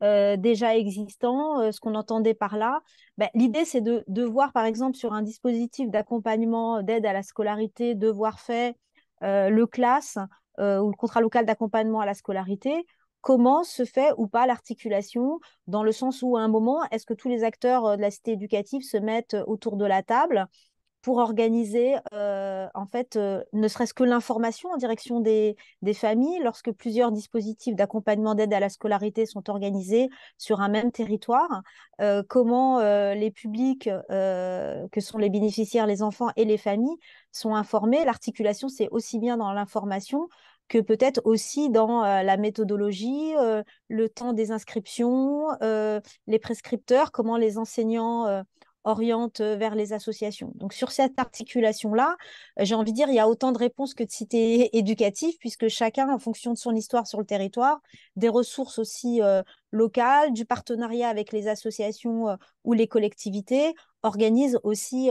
déjà existants, ce qu'on entendait par là. Ben, l'idée, c'est de voir, par exemple, sur un dispositif d'accompagnement, d'aide à la scolarité, devoirs faits, le CLAS ou le contrat local d'accompagnement à la scolarité, comment se fait ou pas l'articulation, dans le sens où, à un moment, est-ce que tous les acteurs de la cité éducative se mettent autour de la table pour organiser, en fait, ne serait-ce que l'information en direction des familles, lorsque plusieurs dispositifs d'accompagnement d'aide à la scolarité sont organisés sur un même territoire, comment les publics, que sont les bénéficiaires, les enfants et les familles, sont informés. L'articulation, c'est aussi bien dans l'information que peut-être aussi dans la méthodologie, le temps des inscriptions, les prescripteurs, comment les enseignants oriente vers les associations. Donc sur cette articulation-là, j'ai envie de dire, il y a autant de réponses que de cités éducatives, puisque chacun, en fonction de son histoire sur le territoire, des ressources aussi locales, du partenariat avec les associations ou les collectivités, organise aussi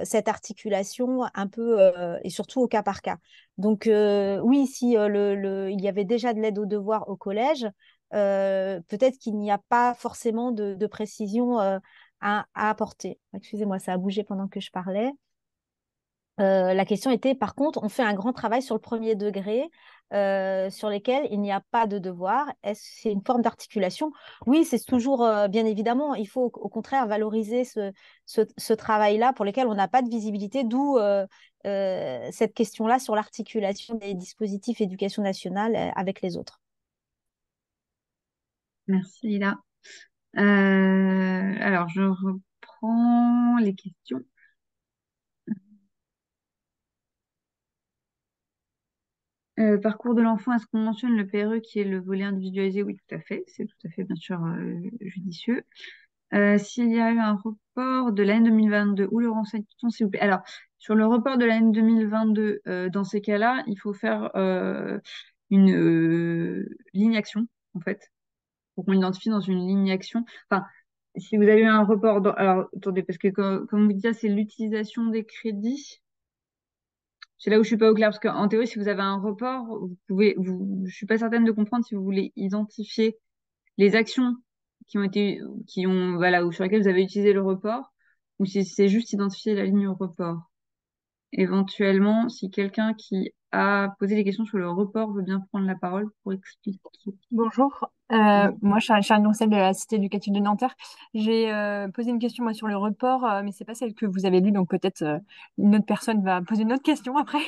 cette articulation un peu et surtout au cas par cas. Donc oui, si il y avait déjà de l'aide aux devoirs au collège, peut-être qu'il n'y a pas forcément de précision à apporter. Excusez-moi, ça a bougé pendant que je parlais. La question était, par contre, on fait un grand travail sur le premier degré, sur lesquels il n'y a pas de devoir. Est-ce que c'est une forme d'articulation? Oui, c'est toujours, bien évidemment, il faut au contraire valoriser ce travail-là pour lequel on n'a pas de visibilité, d'où cette question-là sur l'articulation des dispositifs éducation nationale avec les autres. Merci, Lila. Alors, je reprends les questions. Parcours de l'enfant, est-ce qu'on mentionne le PRE qui est le volet individualisé? Oui, tout à fait. C'est tout à fait, bien sûr, judicieux. S'il y a eu un report de l'année 2022, ou le renseignement, s'il vous plaît. Alors, sur le report de l'année 2022, dans ces cas-là, il faut faire une ligne action, en fait, pour qu'on l'identifie dans une ligne action. Enfin, si vous avez eu un report, alors, attendez, parce que comme vous disiez, c'est l'utilisation des crédits. C'est là où je suis pas au clair, parce qu'en théorie, si vous avez un report, je suis pas certaine de comprendre si vous voulez identifier les actions voilà, ou sur lesquelles vous avez utilisé le report, ou si c'est juste identifier la ligne au report. Éventuellement, si quelqu'un qui a posé des questions sur le report veut bien prendre la parole pour expliquer. Bonjour, moi Charline Doncel de la Cité éducative de Nanterre. J'ai posé une question moi, sur le report, mais c'est pas celle que vous avez lue, donc peut-être une autre personne va poser une autre question après.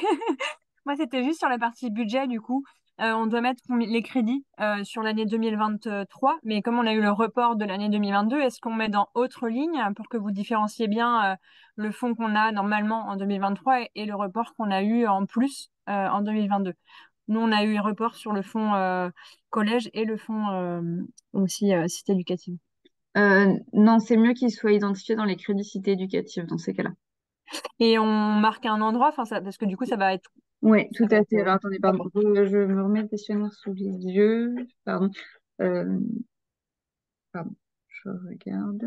Moi, c'était juste sur la partie budget, du coup. On doit mettre les crédits sur l'année 2023, mais comme on a eu le report de l'année 2022, est-ce qu'on met dans autre ligne pour que vous différenciez bien le fonds qu'on a normalement en 2023 et le report qu'on a eu en plus en 2022? Nous, on a eu un report sur le fonds collège et le fonds aussi cité éducative. Non, c'est mieux qu'il soit identifié dans les crédits cités éducatives dans ces cas-là. Et on marque un endroit, enfin, parce que du coup, ça va être. Oui, tout Ça va à être, fait. Alors, attendez, pardon. d'accord. Je me remets le questionnaire sous les yeux. Pardon. Euh, Pardon. Je regarde.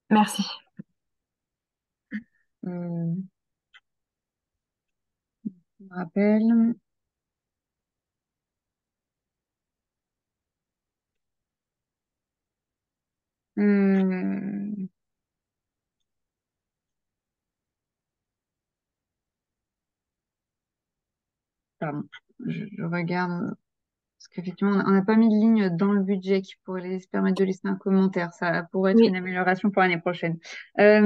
Merci. Je me rappelle. Euh, Pardon. Je regarde. Parce qu'effectivement, on n'a pas mis de ligne dans le budget qui pourrait se permettre de laisser un commentaire. Ça pourrait être Oui. une amélioration pour l'année prochaine. Parce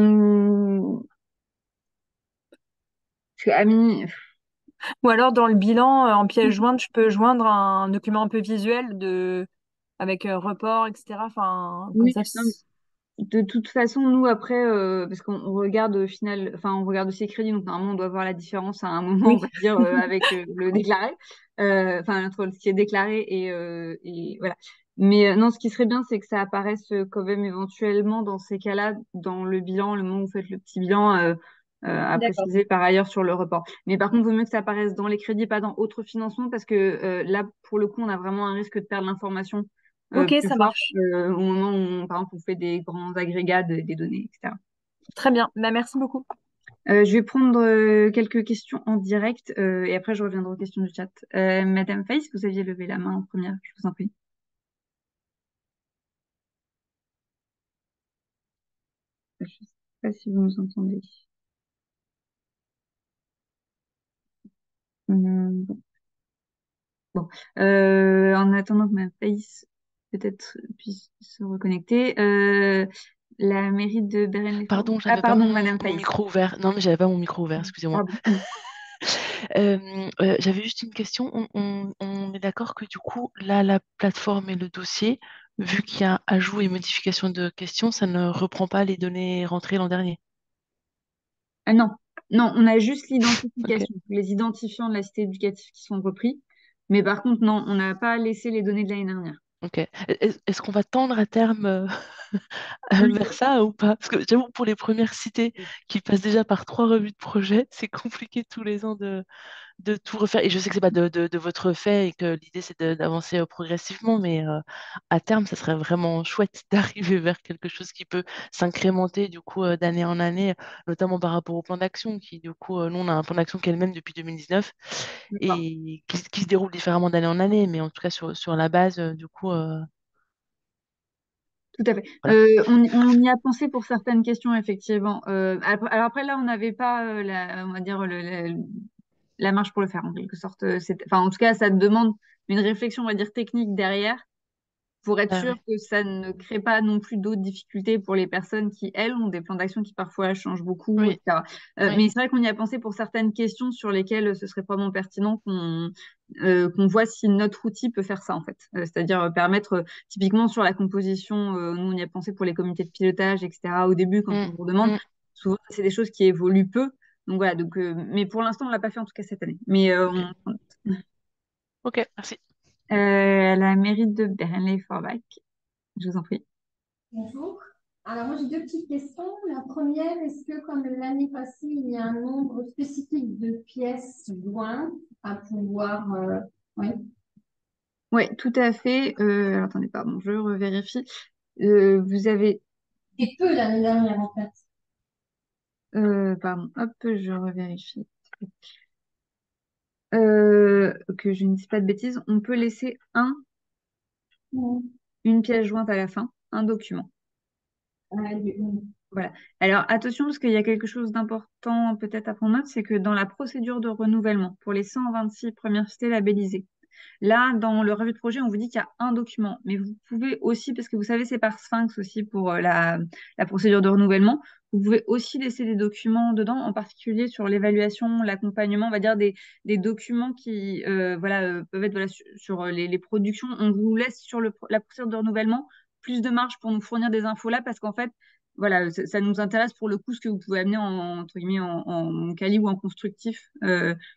que Amine, Ou alors, dans le bilan, en pièce jointe, je peux joindre un document un peu visuel avec report, etc. Enfin, comme oui, ça. non, de toute façon, nous, après, parce qu'on regarde au final, enfin, on regarde aussi les crédits, donc normalement, on doit voir la différence à un moment, on Oui. va dire, avec le déclaré, enfin, entre ce qui est déclaré et voilà. Mais non, ce qui serait bien, c'est que ça apparaisse quand même éventuellement dans ces cas-là, dans le bilan, le moment où vous faites le petit bilan, à D'accord. préciser par ailleurs sur le report. Mais par contre, il vaut mieux que ça apparaisse dans les crédits, pas dans autres financements, parce que là, pour le coup, on a vraiment un risque de perdre l'information Ok, plus ça forte marche. au moment où, par exemple, on fait des grands agrégats des données, etc. Très bien. Bah, merci beaucoup. Je vais prendre quelques questions en direct et après je reviendrai aux questions du chat. Madame Face, vous aviez levé la main en première, je vous en prie. Je ne sais pas si vous nous entendez. Bon. Bon. En attendant que Madame Face peut-être puisse se reconnecter, la mairie de Beren-les-Forges. Pardon, Ah, j'avais pas pardon, Madame mon Face. micro ouvert. Non, mais j'avais pas mon micro ouvert, excusez-moi. Pardon. J'avais juste une question. On est d'accord que du coup, là, la plateforme et le dossier, vu qu'il y a ajout et modification de questions, ça ne reprend pas les données rentrées l'an dernier. Ah non, non, on a juste Ok. l'identification, les identifiants de la cité éducative qui sont repris. Mais par contre, non, on n'a pas laissé les données de l'année dernière. Ok. Est-ce qu'on va tendre à terme Oui, vers ça ou pas? Parce que j'avoue, pour les premières cités qui passent déjà par 3 revues de projet, c'est compliqué tous les ans de tout refaire. Et je sais que c'est pas de votre fait et que l'idée c'est d'avancer progressivement, mais à terme, ça serait vraiment chouette d'arriver vers quelque chose qui peut s'incrémenter du coup d'année en année, notamment par rapport au plan d'action qui du coup, nous on a un plan d'action qui est le même depuis 2019 d'accord. et qui se déroule différemment d'année en année, mais en tout cas sur la base du coup. Tout à fait. Voilà. On y a pensé pour certaines questions, effectivement. Alors après, là, on n'avait pas, on va dire, la marge pour le faire, en quelque sorte. Enfin, en tout cas, ça demande une réflexion, on va dire, technique derrière, pour être Ah sûr ouais. que ça ne crée pas non plus d'autres difficultés pour les personnes qui, elles, ont des plans d'action qui parfois changent beaucoup, Oui, etc. oui. Mais c'est vrai qu'on y a pensé pour certaines questions sur lesquelles ce serait probablement pertinent qu'on voit si notre outil peut faire ça, en fait. C'est-à-dire permettre, typiquement sur la composition, nous, on y a pensé pour les comités de pilotage, etc. Au début, quand on Mm, vous demande, mm. souvent, c'est des choses qui évoluent peu. Donc voilà, mais pour l'instant, on l'a pas fait en tout cas cette année. Mais Ok. Ok, merci. la mairie de Bernlay-Forbach, je vous en prie. Bonjour. Alors, moi, j'ai deux petites questions. La première, est-ce que, comme l'année passée, il y a un nombre spécifique de pièces jointes à pouvoir. Oui. Oui, tout à fait. Alors, attendez, pardon, je revérifie. Vous avez, Et peu l'année dernière, en fait. pardon, hop, je revérifie. Que je ne dise pas de bêtises. On peut laisser Mm. une pièce jointe à la fin, un document. Voilà. Alors, attention, parce qu'il y a quelque chose d'important peut-être à prendre note, c'est que dans la procédure de renouvellement, pour les 126 premières cités labellisées, là, dans le revue de projet, on vous dit qu'il y a un document, mais vous pouvez aussi, parce que vous savez, c'est par Sphinx aussi pour la procédure de renouvellement, vous pouvez aussi laisser des documents dedans, en particulier sur l'évaluation, l'accompagnement, on va dire des documents qui voilà, peuvent être voilà, sur les productions. On vous laisse sur la procédure de renouvellement plus de marge pour nous fournir des infos là, parce qu'en fait, voilà, ça nous intéresse pour le coup ce que vous pouvez amener entre guillemets, en quali ou en constructif,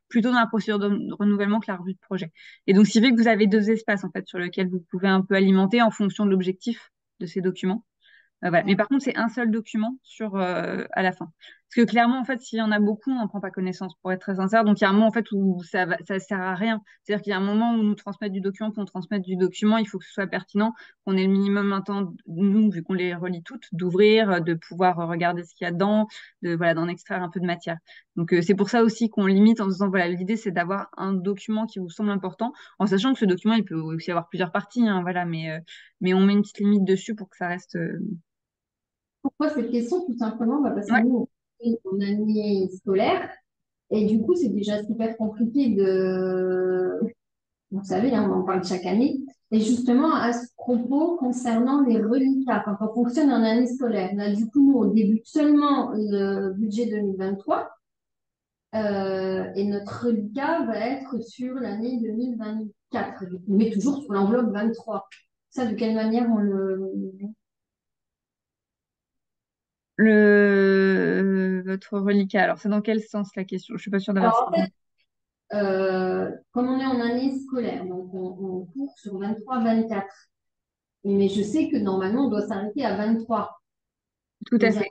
plutôt dans la procédure de renouvellement que la revue de projet. Et donc, ce qui fait que vous avez deux espaces en fait sur lesquels vous pouvez un peu alimenter en fonction de l'objectif de ces documents. Voilà. Mais par contre, c'est un seul document à la fin. Parce que clairement, en fait, s'il y en a beaucoup, on n'en prend pas connaissance, pour être très sincère. Donc, il y a un moment, en fait, où ça sert à rien. C'est-à-dire qu'il y a un moment où nous transmettre du document pour nous transmettre du document, il faut que ce soit pertinent, qu'on ait le minimum un temps, nous, vu qu'on les relie toutes, d'ouvrir, de pouvoir regarder ce qu'il y a dedans, voilà, d'en extraire un peu de matière. Donc, c'est pour ça aussi qu'on limite en se disant, voilà, l'idée, c'est d'avoir un document qui vous semble important, en sachant que ce document, il peut aussi avoir plusieurs parties, hein, voilà, mais on met une petite limite dessus pour que ça reste. Pourquoi cette question? Tout simplement parce que Ouais. nous, on est en année scolaire et du coup, c'est déjà super compliqué de. Vous savez, hein, on en parle chaque année. Et justement, à ce propos, concernant les reliquats, quand on fonctionne en année scolaire, là, du coup, nous, on débute seulement le budget 2023 et notre reliquat va être sur l'année 2024, du coup, mais toujours sur l'enveloppe 23. Ça, de quelle manière on le. Votre reliquat. Alors, c'est dans quel sens la question? Je suis pas sûre d'avoir Alors, en saisi. fait, comme on est en année scolaire, donc on court sur 23-24. Mais je sais que normalement, on doit s'arrêter à 23. Tout à Donc, fait.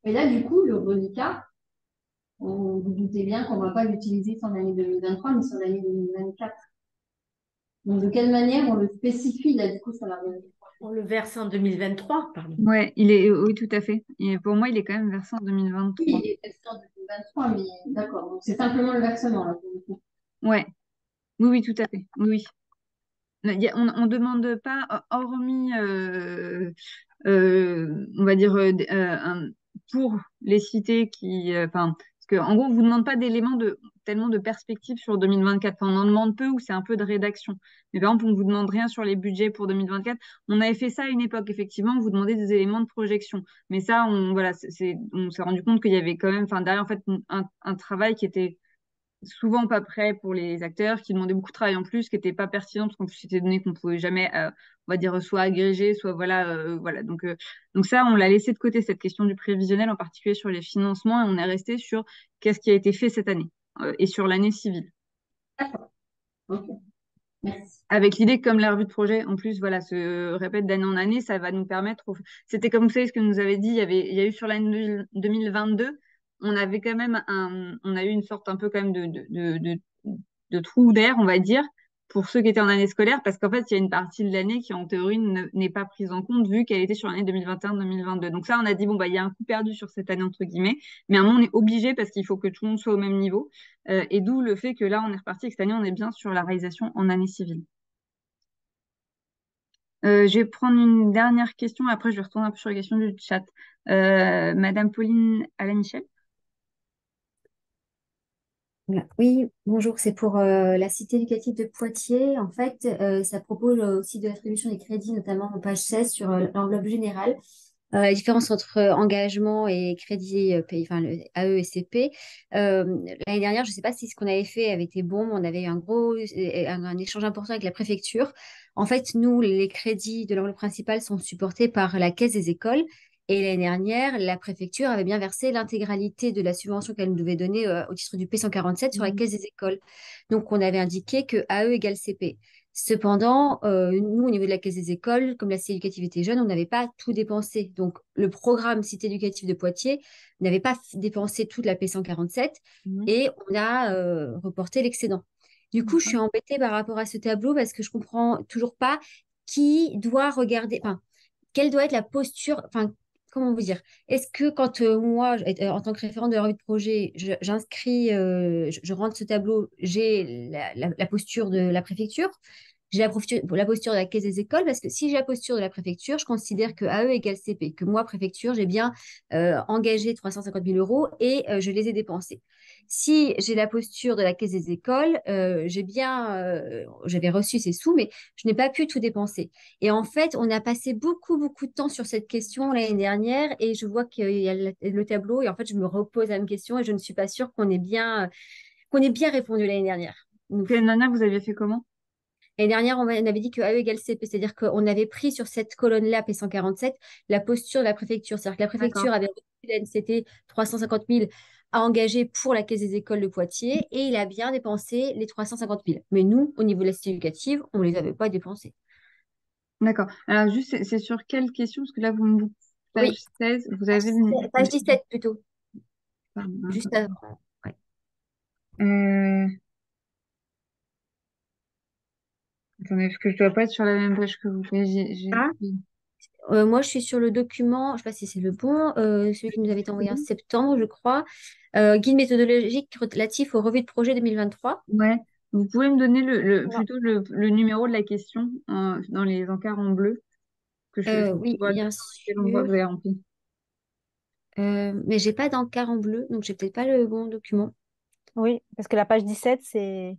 et là, du coup, le reliquat, vous vous doutez bien qu'on ne va pas l'utiliser sur l'année 2023, mais sur l'année 2024. Donc, de quelle manière on le spécifie, là, du coup, sur la reliquat? On le verse en 2023, pardon. Ouais, oui, tout à fait. Et pour moi, il est quand même versé en Oui, 2023. il est versé en 2023, mais d'accord. Donc, c'est simplement le versement, là, pour le coup. Ouais, oui, oui, tout à fait. Oui, oui. On demande pas, hormis, on va dire, pour les cités qui, enfin, parce qu'en gros, on vous demande pas tellement de perspectives sur 2024. Enfin, on en demande peu ou c'est un peu de rédaction. Mais par exemple, on vous demande rien sur les budgets pour 2024. On avait fait ça à une époque, effectivement, on vous demandait des éléments de projection. Mais ça, voilà, on s'est rendu compte qu'il y avait quand même, enfin, derrière, en fait, un travail qui était souvent pas prêt pour les acteurs, qui demandaient beaucoup de travail en plus, qui n'était pas pertinent parce qu'en plus c'était des données qu'on pouvait jamais, on va dire, soit agréger, soit voilà, voilà. Donc ça, on l'a laissé de côté cette question du prévisionnel, en particulier sur les financements, et on est resté sur qu'est-ce qui a été fait cette année et sur l'année civile. D'accord. Ok. Merci. Avec l'idée que comme la revue de projet, en plus, voilà, se répète d'année en année, ça va nous permettre. C'était comme vous savez ce que nous avait dit, il y a eu sur l'année 2022, on avait quand même on a eu une sorte un peu quand même de trou d'air, on va dire, pour ceux qui étaient en année scolaire, parce qu'en fait, il y a une partie de l'année qui, en théorie, n'est pas prise en compte vu qu'elle était sur l'année 2021-2022. Donc ça, on a dit, bon, bah, il y a un coup perdu sur cette année, entre guillemets, mais à un moment, on est obligé parce qu'il faut que tout le monde soit au même niveau. Et d'où le fait que là, on est reparti, et que cette année, on est bien sur la réalisation en année civile. Je vais prendre une dernière question, après je vais retourner un peu sur les questions du chat. Madame Pauline Alain-Michel. Voilà. Oui, bonjour, c'est pour la cité éducative de Poitiers. En fait, ça propose aussi de l'attribution des crédits, notamment en page 16 sur l'enveloppe générale. La différence entre engagement et crédit payé, enfin le AE et CP. L'année dernière, je ne sais pas si ce qu'on avait fait avait été bon, mais on avait eu un échange important avec la préfecture. En fait, nous, les crédits de l'enveloppe principale sont supportés par la caisse des écoles. Et l'année dernière, la préfecture avait bien versé l'intégralité de la subvention qu'elle nous devait donner au titre du P147 sur la caisse des écoles. Donc, on avait indiqué que AE égale CP. Cependant, nous, au niveau de la caisse des écoles, comme la cité éducative était jeune, on n'avait pas tout dépensé. Donc, le programme Cité éducative de Poitiers n'avait pas dépensé toute la P147 et on a reporté l'excédent. Du coup, je suis embêtée par rapport à ce tableau parce que je comprends toujours pas qui doit regarder, enfin, quelle doit être la posture, enfin, comment vous dire? Est-ce que quand moi, en tant que référente de la revue de projet, j'inscris, je rentre ce tableau, j'ai la posture de la préfecture, j'ai la posture de la caisse des écoles, parce que si j'ai la posture de la préfecture, je considère que AE égale CP, que moi, préfecture, j'ai bien engagé 350 000 euros et je les ai dépensés. Si j'ai la posture de la caisse des écoles, j'avais reçu ces sous, mais je n'ai pas pu tout dépenser. Et en fait, on a passé beaucoup, beaucoup de temps sur cette question l'année dernière et je vois qu'il y a le tableau et en fait, je me repose la même question et je ne suis pas sûre qu'on ait bien répondu l'année dernière. Nous. L'année dernière, vous aviez fait comment? L'année dernière, on avait dit que AE égale CP, c'est-à-dire qu'on avait pris sur cette colonne-là, P147, la posture de la préfecture. C'est-à-dire que la D'accord. préfecture avait reçu la NCT 350 000 à engager pour la caisse des écoles de Poitiers et il a bien dépensé les 350 000. Mais nous, au niveau de la cité éducative, on ne les avait pas dépensés. D'accord. Alors, juste, c'est sur quelle question? Parce que là, vous me dites page Oui, 16, vous avez le... page 17 plutôt, Pardon, juste avant. Ouais. Euh, Attendez, parce que je dois pas être sur la même page que vous. Ah, moi, je suis sur le document, je ne sais pas si c'est le bon, celui qui nous avait été envoyé en septembre, je crois. Guide méthodologique relatif au revue de projet 2023. Ouais. Vous pouvez me donner Non. plutôt le numéro de la question dans les encarts en bleu que je Oui, vois bien quel endroit sûr. vous avez rempli. Mais j'ai pas d'encart en bleu, donc j'ai peut-être pas le bon document. Oui, parce que la page 17, ne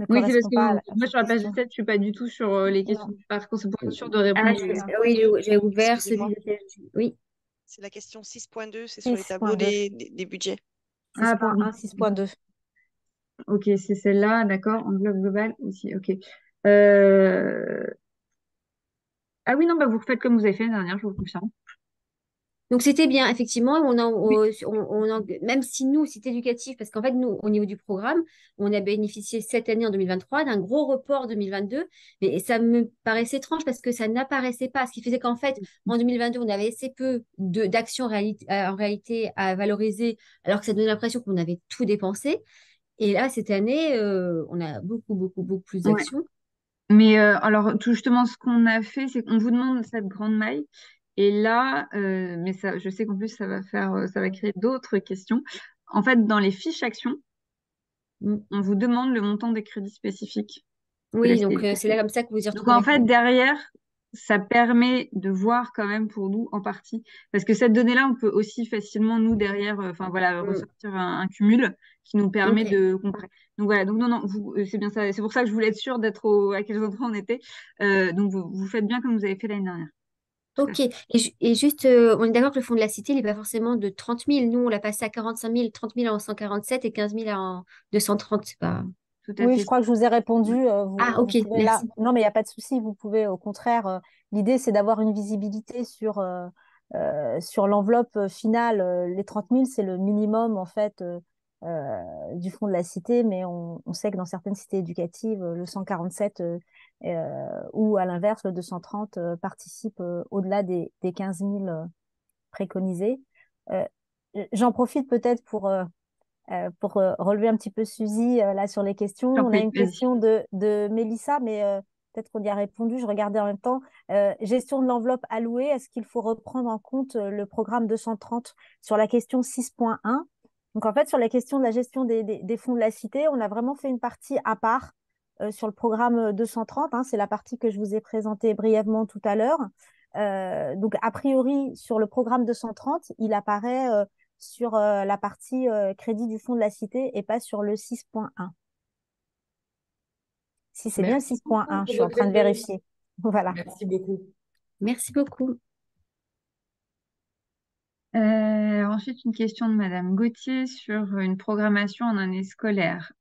Oui, c'est parce correspond que pas à moi, cette sur la page question. 17, je suis pas du tout sur les questions Non. du parcours. C'est pour être sûr de Ah, répondre. Ah, oui, j'ai ouvert celui Excusez-moi, de... Oui, c'est la question 6.2, c'est sur les tableaux 6.2. des budgets. Ah, pardon. 6.1, 6.2. Ok, c'est celle-là, d'accord. Enveloppe globale aussi, ok. Euh, Ah oui, non, bah, vous refaites comme vous avez fait l'année dernière, je vous confirme. donc c'était bien, effectivement. Oui. Même si nous, c'est éducatif, parce qu'en fait, nous, au niveau du programme, on a bénéficié cette année en 2023 d'un gros report 2022, mais ça me paraissait étrange parce que ça n'apparaissait pas, ce qui faisait qu'en fait, en 2022, on avait assez peu d'actions en réalité à valoriser, alors que ça donnait l'impression qu'on avait tout dépensé. Et là, cette année, on a beaucoup, beaucoup, beaucoup plus Ouais. d'actions. Mais alors, tout justement, ce qu'on a fait, c'est qu'on vous demande cette grande maille. Et là, mais ça, je sais qu'en plus, ça va créer d'autres questions. En fait, dans les fiches actions, Mm. on vous demande le montant des crédits spécifiques de la Oui, donc c'est là CDC. comme ça que vous y Donc en retrouverez. fait, derrière, ça permet de voir quand même pour nous en partie, parce que cette donnée-là, on peut aussi facilement nous derrière, enfin voilà, Mm. ressortir un cumul qui nous permet Ok. de comparer. Donc voilà, donc non, non, c'est bien ça, c'est pour ça que je voulais être sûre d'être à quels endroits on était. Donc vous faites bien comme vous avez fait l'année dernière. Tout à Ok. fait. Et juste, on est d'accord que le fonds de la cité, il n'est pas forcément de 30 000. Nous, on l'a passé à 45 000, 30 000 en 147 et 15 000 en 230. C'est pas... Tout à Oui, fait. je crois que je vous ai répondu. Ah, Vous ok, pouvez là. merci. Non, mais il n'y a pas de souci. Vous pouvez, au contraire, l'idée, c'est d'avoir une visibilité sur l'enveloppe finale. Les 30 000, c'est le minimum, en fait, du fonds de la cité. Mais on sait que dans certaines cités éducatives, le 147 ou à l'inverse, le 230 participe au-delà des 15 000 préconisés. Euh, J'en profite peut-être pour relever un petit peu Suzy là sur les questions. J'en On a prie, une vas-y. question de Mélissa, mais peut-être qu'on y a répondu. Je regardais en même temps. Gestion de l'enveloppe allouée, est-ce qu'il faut reprendre en compte le programme 230 sur la question 6.1? Donc en fait, sur la question de la gestion des fonds de la cité, on a vraiment fait une partie à part sur le programme 230, hein, c'est la partie que je vous ai présentée brièvement tout à l'heure. Donc, a priori, sur le programme 230, il apparaît sur la partie crédit du fonds de la cité et pas sur le 6.1. Si c'est bien le Merci beaucoup 6.1, je pour suis en votre train de éclairage. vérifier. Voilà. Merci beaucoup. Merci beaucoup. Ensuite, une question de Madame Gauthier sur une programmation en année scolaire.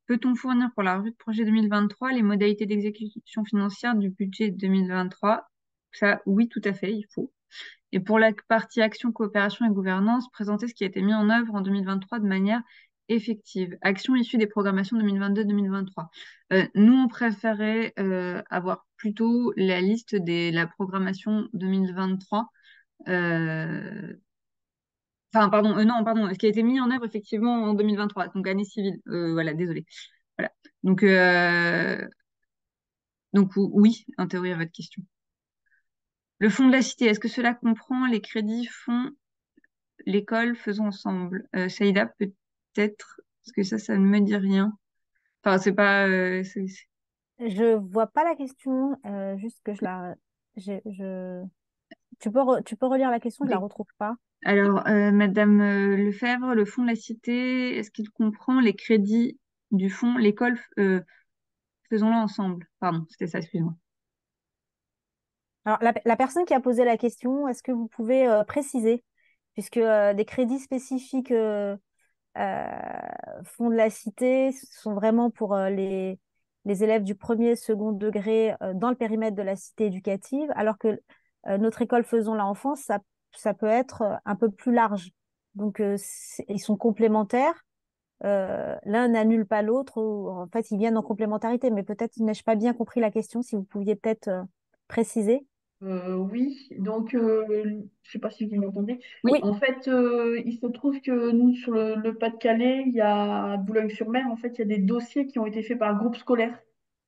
Peut-on fournir pour la revue de projet 2023 les modalités d'exécution financière du budget 2023? Ça, oui, tout à fait, il faut. Et pour la partie action, coopération et gouvernance, présenter ce qui a été mis en œuvre en 2023 de manière effective. Action issue des programmations 2022-2023. Nous, on préférait avoir plutôt la liste de la programmation 2023. Enfin, pardon, non, pardon, ce qui a été mis en œuvre effectivement en 2023, donc année civile. Voilà, désolé. Voilà. Donc oui, en théorie, à votre question. Le fonds de la cité, est-ce que cela comprend les crédits fonds l'école faisons ensemble? Saïda, peut-être, parce que ça ne me dit rien. Enfin, c'est pas. Je vois pas la question, juste que je la. Tu peux relire la question, je la Ok. retrouve pas. Alors, Madame Lefebvre, le fonds de la cité, est-ce qu'il comprend les crédits du fonds l'école faisons-le ensemble? Pardon, c'était ça, excuse-moi. Alors, la personne qui a posé la question, est-ce que vous pouvez préciser, puisque des crédits spécifiques fonds de la cité sont vraiment pour les élèves du premier, second degré dans le périmètre de la cité éducative, alors que notre école Faisons la enfance, ça peut être un peu plus large. Donc, ils sont complémentaires. L'un n'annule pas l'autre, ou en fait, ils viennent en complémentarité, mais peut-être n'ai-je pas bien compris la question, si vous pouviez peut-être préciser. Oui, donc je sais pas si vous m'entendez. Oui, Oui, En fait, il se trouve que nous, sur le Pas-de-Calais, il y a à Boulogne-sur-Mer, en fait, il y a des dossiers qui ont été faits par groupe scolaire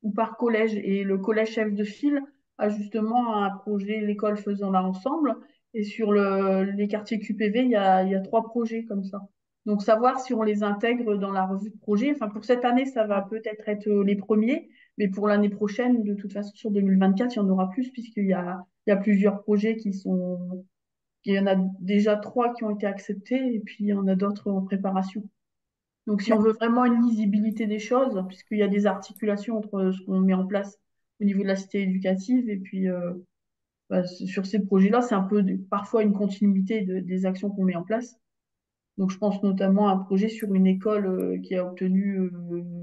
ou par collège. Et le collège chef de file a justement un projet L'école faisant-la ensemble. Et sur les quartiers QPV, il y a 3 projets comme ça. Donc, savoir si on les intègre dans la revue de projet. Enfin, pour cette année, ça va ah, peut-être être les premiers. Mais pour l'année prochaine, de toute façon, sur 2024, il y en aura plus puisqu'il y a plusieurs projets qui sont. Il y en a déjà 3 qui ont été acceptés et puis il y en a d'autres en préparation. Donc, si on veut vraiment une lisibilité des choses, puisqu'il y a des articulations entre ce qu'on met en place au niveau de la cité éducative et puis sur ces projets-là, c'est un peu parfois une continuité des actions qu'on met en place. Donc, je pense notamment à un projet sur une école qui a obtenu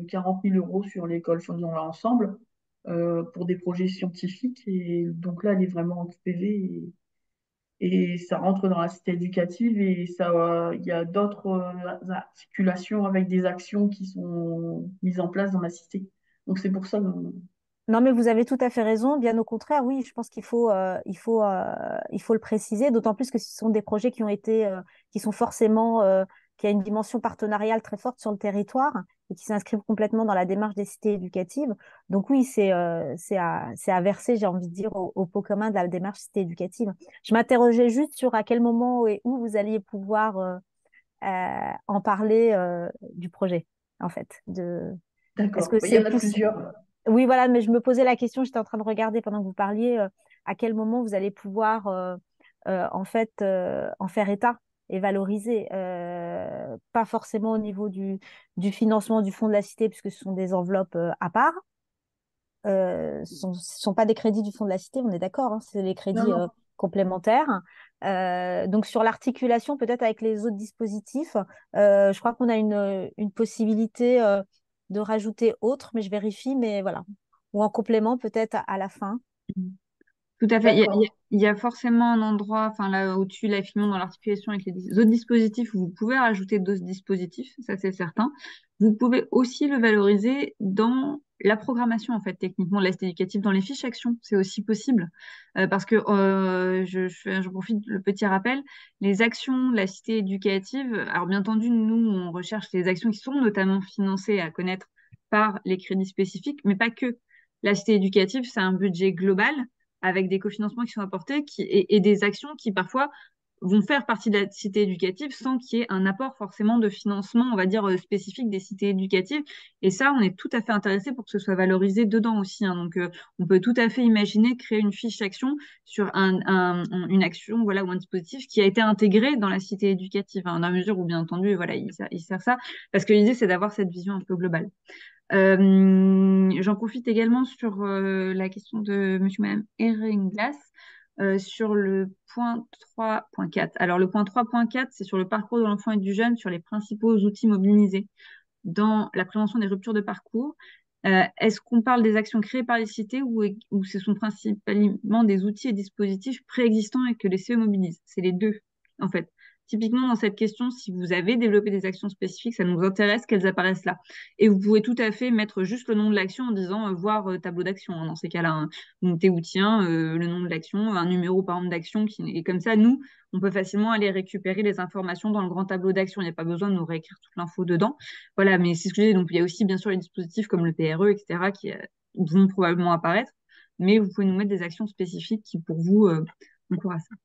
40 000 euros sur l'école Faisons-la ensemble pour des projets scientifiques. Et donc là, elle est vraiment en QPV et ça rentre dans la cité éducative et il y a d'autres articulations avec des actions qui sont mises en place dans la cité. Donc, c'est pour ça. non, mais vous avez tout à fait raison. Bien au contraire, oui, je pense il faut le préciser, d'autant plus que ce sont des projets qui ont été, qui sont forcément, qui a une dimension partenariale très forte sur le territoire et qui s'inscrivent complètement dans la démarche des cités éducatives. Donc oui, c'est à verser, j'ai envie de dire, au pot commun de la démarche cité éducative. Je m'interrogeais juste sur à quel moment et où vous alliez pouvoir en parler du projet, en fait. Est-ce D'accord. que Il y c'est en a plus plusieurs. oui, voilà, mais je me posais la question, j'étais en train de regarder pendant que vous parliez, à quel moment vous allez pouvoir en fait en faire état et valoriser. Pas forcément au niveau du financement du fonds de la cité, puisque ce sont des enveloppes à part. Ce sont pas des crédits du fonds de la cité, on est d'accord, hein, c'est les Non, crédits non. complémentaires. Donc sur l'articulation, peut-être avec les autres dispositifs, je crois qu'on a une possibilité de rajouter autre, mais je vérifie, mais voilà. Ou en complément, peut-être à la fin. tout à fait. D'accord. Il y a forcément un endroit, enfin là au-dessus, là, effectivement, dans l'articulation avec les autres dispositifs, où vous pouvez rajouter d'autres dispositifs, ça c'est certain. Vous pouvez aussi le valoriser dans la programmation, en fait, techniquement, de l'AST éducatif, dans les fiches actions, c'est aussi possible. Parce que je profite le petit rappel, les actions de la cité éducative, alors bien entendu, nous, on recherche les actions qui sont notamment financées à connaître par les crédits spécifiques, mais pas que. La cité éducative, c'est un budget global avec des cofinancements qui sont apportés et des actions qui parfois vont faire partie de la cité éducative sans qu'il y ait un apport forcément de financement, on va dire, spécifique des cités éducatives. Et ça, on est tout à fait intéressé pour que ce soit valorisé dedans aussi, hein. Donc, on peut tout à fait imaginer créer une fiche d'action sur une action, voilà, ou un dispositif qui a été intégré dans la cité éducative, hein, dans la mesure où, bien entendu, voilà, il sert ça, parce que l'idée, c'est d'avoir cette vision un peu globale. J'en profite également sur la question de monsieur et madame Ehringlas sur le point 3.4. Alors, le point 3.4, c'est sur le parcours de l'enfant et du jeune, sur les principaux outils mobilisés dans la prévention des ruptures de parcours. Est-ce qu'on parle des actions créées par les cités ou ce sont principalement des outils et dispositifs préexistants et que les CE mobilisent? C'est les deux, en fait. Typiquement, dans cette question, si vous avez développé des actions spécifiques, ça nous intéresse qu'elles apparaissent là. Et vous pouvez tout à fait mettre juste le nom de l'action en disant voir tableau d'action, hein, dans ces cas-là. Hein. Vous mettez outil 1, le nom de l'action, un numéro par exemple d'action. Et comme ça, nous, on peut facilement aller récupérer les informations dans le grand tableau d'action. Il n'y a pas besoin de nous réécrire toute l'info dedans. Voilà, mais c'est ce que je disais. Donc, il y a aussi bien sûr les dispositifs comme le PRE, etc., qui vont probablement apparaître. Mais vous pouvez nous mettre des actions spécifiques qui, pour vous, concourent à ça.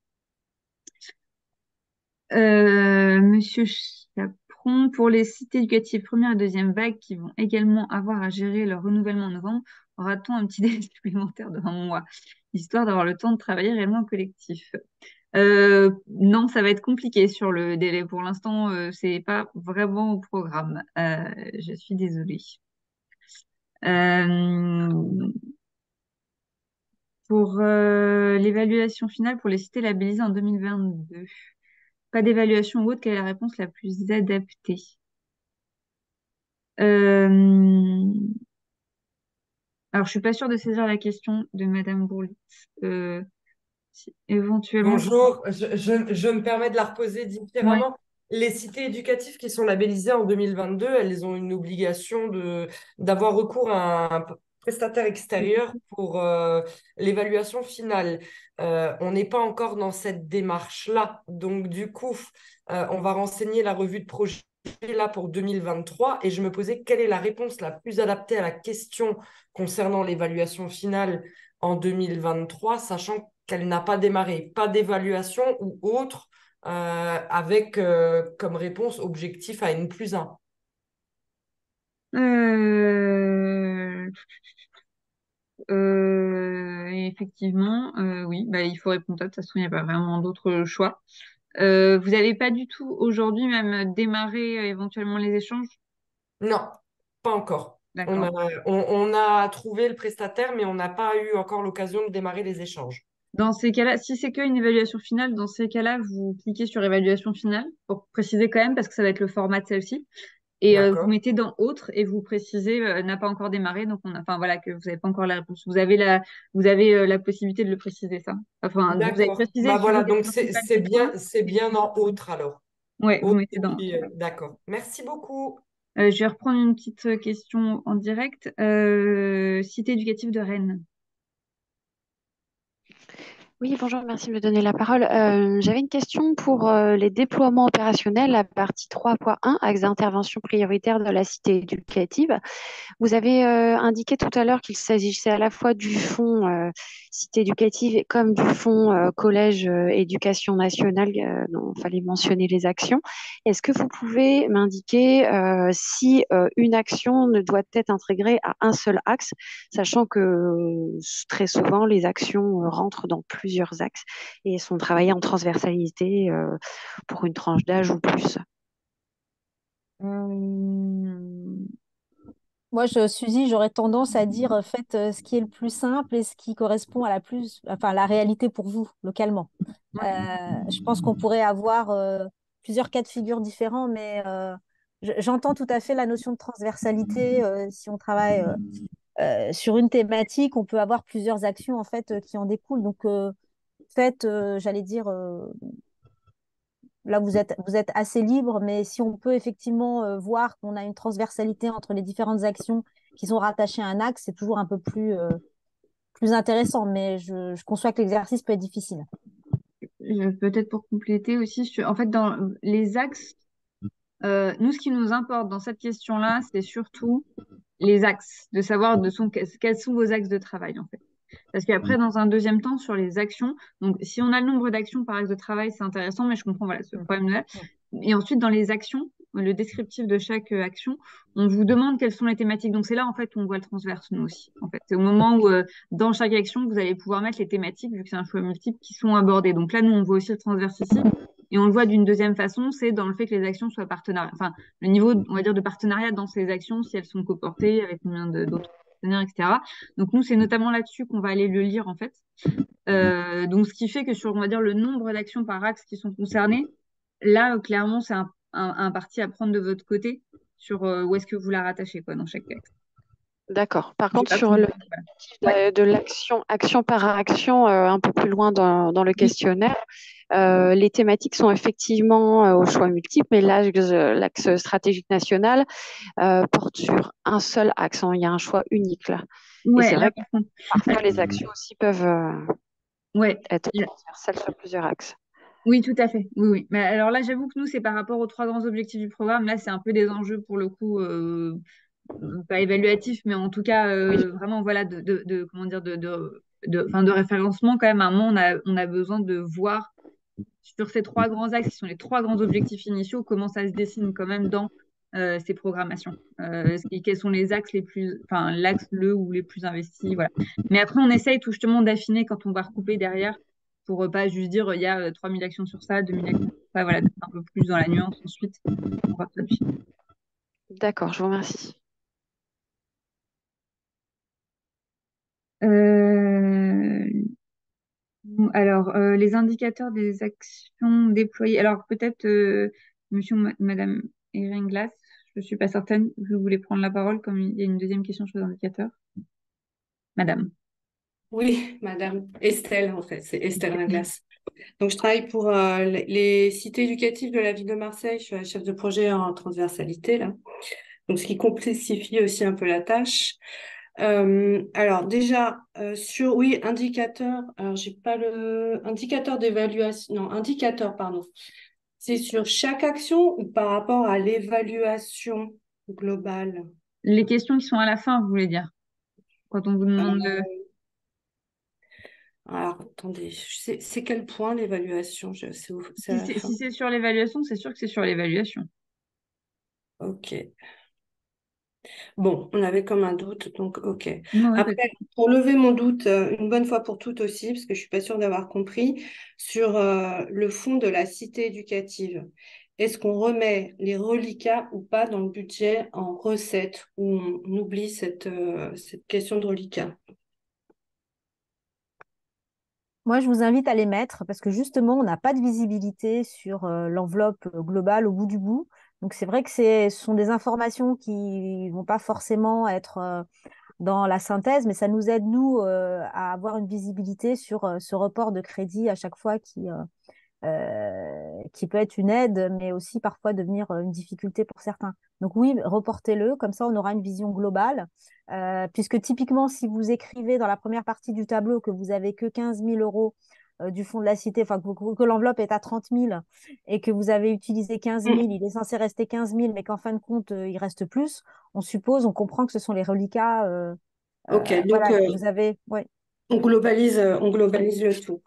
Monsieur Chaperon, pour les cités éducatives première et deuxième vague qui vont également avoir à gérer leur renouvellement en novembre, aura-t-on un petit délai supplémentaire de 1 mois, histoire d'avoir le temps de travailler réellement en collectif? Non, ça va être compliqué sur le délai. Pour l'instant, c'est pas vraiment au programme. Je suis désolée. Pour l'évaluation finale pour les cités labellisées en 2022. Pas d'évaluation ou autre, quelle est la réponse la plus adaptée? Alors, je suis pas sûre de saisir la question de Madame Bourlit. Éventuellement. Bonjour, je me permets de la reposer différemment. Ouais. Les cités éducatives qui sont labellisées en 2022, elles ont une obligation d'avoir recours à un prestataire extérieur pour l'évaluation finale. On n'est pas encore dans cette démarche-là. Donc, du coup, on va renseigner la revue de projet là pour 2023 et je me posais quelle est la réponse la plus adaptée à la question concernant l'évaluation finale en 2023, sachant qu'elle n'a pas démarré, pas d'évaluation ou autre, avec comme réponse objectif à N+1. Effectivement, oui, bah, il faut répondre à. De toute façon, il n'y a pas vraiment d'autre choix. Vous n'avez pas du tout aujourd'hui même démarré éventuellement les échanges? Non, pas encore. D'accord. On a trouvé le prestataire, mais on n'a pas eu encore l'occasion de démarrer les échanges. Dans ces cas-là, si c'est qu'une évaluation finale, dans ces cas-là, vous cliquez sur évaluation finale pour préciser quand même parce que ça va être le format de celle-ci. Et vous mettez dans autre et vous précisez n'a pas encore démarré, donc enfin voilà que vous n'avez pas encore la réponse. Vous avez la possibilité de le préciser ça. Enfin, vous avez D'accord. précisé Bah le sujet voilà, des donc principales c'est questions. bien en autre alors. Ouais, vous Autre, mettez dans. puis, d'accord. Merci beaucoup. Je vais reprendre une petite question en direct. Cité éducative de Rennes. Oui, bonjour, merci de me donner la parole. J'avais une question pour les déploiements opérationnels, la partie 3.1, axe d'intervention prioritaire de la cité éducative. Vous avez indiqué tout à l'heure qu'il s'agissait à la fois du fonds cité éducative comme du fonds collège éducation nationale dont il fallait mentionner les actions. Est-ce que vous pouvez m'indiquer si une action ne doit être intégrée à un seul axe, sachant que très souvent les actions rentrent dans plusieurs axes et sont travaillées en transversalité pour une tranche d'âge ou plus? Moi, Suzy, j'aurais tendance à dire faites ce qui est le plus simple et ce qui correspond à la réalité pour vous localement. Je pense qu'on pourrait avoir plusieurs cas de figure différents, mais j'entends tout à fait la notion de transversalité. Si on travaille sur une thématique, on peut avoir plusieurs actions en fait qui en découlent. Donc, faites, j'allais dire, là vous êtes assez libre, mais si on peut effectivement voir qu'on a une transversalité entre les différentes actions qui sont rattachées à un axe, c'est toujours un peu plus intéressant. Mais je conçois que l'exercice peut être difficile. Peut-être pour compléter aussi, en fait, dans les axes, nous, ce qui nous importe dans cette question-là, c'est surtout les axes, de savoir quels sont vos axes de travail, en fait. Parce qu'après, dans un deuxième temps, sur les actions, donc si on a le nombre d'actions par axe de travail, c'est intéressant, mais je comprends voilà, ce problème-là. Et ensuite, dans les actions, le descriptif de chaque action, on vous demande quelles sont les thématiques. Donc c'est là, en fait, où on voit le transverse, nous aussi. En fait, c'est au moment où, dans chaque action, vous allez pouvoir mettre les thématiques, vu que c'est un choix multiple, qui sont abordées. Donc là, nous, on voit aussi le transverse ici. Et on le voit d'une deuxième façon, c'est dans le fait que les actions soient partenariats. Enfin, le niveau, on va dire, de partenariat dans ces actions, si elles sont coportées, avec combien d'autres partenaires, etc. Donc nous, c'est notamment là-dessus qu'on va aller le lire, en fait. Donc ce qui fait que sur, on va dire, le nombre d'actions par axe qui sont concernées, là, clairement, c'est un parti à prendre de votre côté sur où est-ce que vous la rattachez, quoi, dans chaque axe. D'accord. Par J'ai contre, pas sur compris. le Voilà. de l'action, action par action, un peu plus loin dans le questionnaire, les thématiques sont effectivement au choix multiple, mais l'axe stratégique national porte sur un seul axe, hein. Il y a un choix unique là. Et Ouais, c'est là, vrai que par contre. parfois les actions aussi peuvent Ouais. être transversales sur plusieurs axes. Oui, tout à fait. Oui, oui. Mais alors là, j'avoue que nous, c'est par rapport aux trois grands objectifs du programme. Là, c'est un peu des enjeux pour le coup, pas évaluatifs, mais en tout cas, vraiment, voilà, comment dire, enfin, de référencement quand même. À un moment, on a besoin de voir sur ces trois grands axes, qui sont les trois grands objectifs initiaux, comment ça se dessine quand même dans ces programmations. Quels sont les axes les plus, enfin, l'axe, le ou les plus investis, voilà. Mais après, on essaye tout justement d'affiner quand on va recouper derrière pour pas juste dire il y a 3000 actions sur ça, 2000 actions sur ça, voilà, d'être un peu plus dans la nuance ensuite. On va D'accord, je vous remercie. Alors, les indicateurs des actions déployées. Alors, peut-être, monsieur ou madame Erin Glass, je ne suis pas certaine, vous voulez prendre la parole comme il y a une deuxième question sur les indicateurs. Madame. Oui, madame. Estelle, en fait, c'est Estelle Ringlas. Donc, je travaille pour les cités éducatives de la ville de Marseille. Je suis la chef de projet en transversalité, là. Donc, ce qui complexifie aussi un peu la tâche. Alors, déjà, oui, indicateur. Alors, j'ai pas le indicateur d'évaluation. Non, indicateur, pardon. C'est sur chaque action ou par rapport à l'évaluation globale? Les questions qui sont à la fin, vous voulez dire, quand on vous demande Alors, attendez, c'est quel point l'évaluation? C'est à la fin. Si c'est sur l'évaluation, c'est sûr que c'est sur l'évaluation. Ok. Bon, on avait comme un doute, donc ok. Non, ouais, Après, pour lever mon doute, une bonne fois pour toutes aussi, parce que je suis pas sûre d'avoir compris, sur le fond de la cité éducative, est-ce qu'on remet les reliquats ou pas dans le budget en recettes, ou on oublie cette question de reliquats? Moi, je vous invite à les mettre parce que justement, on n'a pas de visibilité sur l'enveloppe globale au bout du bout. Donc, c'est vrai que ce sont des informations qui vont pas forcément être dans la synthèse, mais ça nous aide, nous, à avoir une visibilité sur ce report de crédit à chaque fois qui peut être une aide, mais aussi parfois devenir une difficulté pour certains. Donc oui, reportez-le, comme ça on aura une vision globale, puisque typiquement, si vous écrivez dans la première partie du tableau que vous avez que 15 000 euros du fonds de la cité, enfin que l'enveloppe est à 30 000 et que vous avez utilisé 15 000, il est censé rester 15 000, mais qu'en fin de compte, il reste plus, on comprend que ce sont les reliquats Ok, donc voilà, que vous avez. Ouais. on globalise le tout.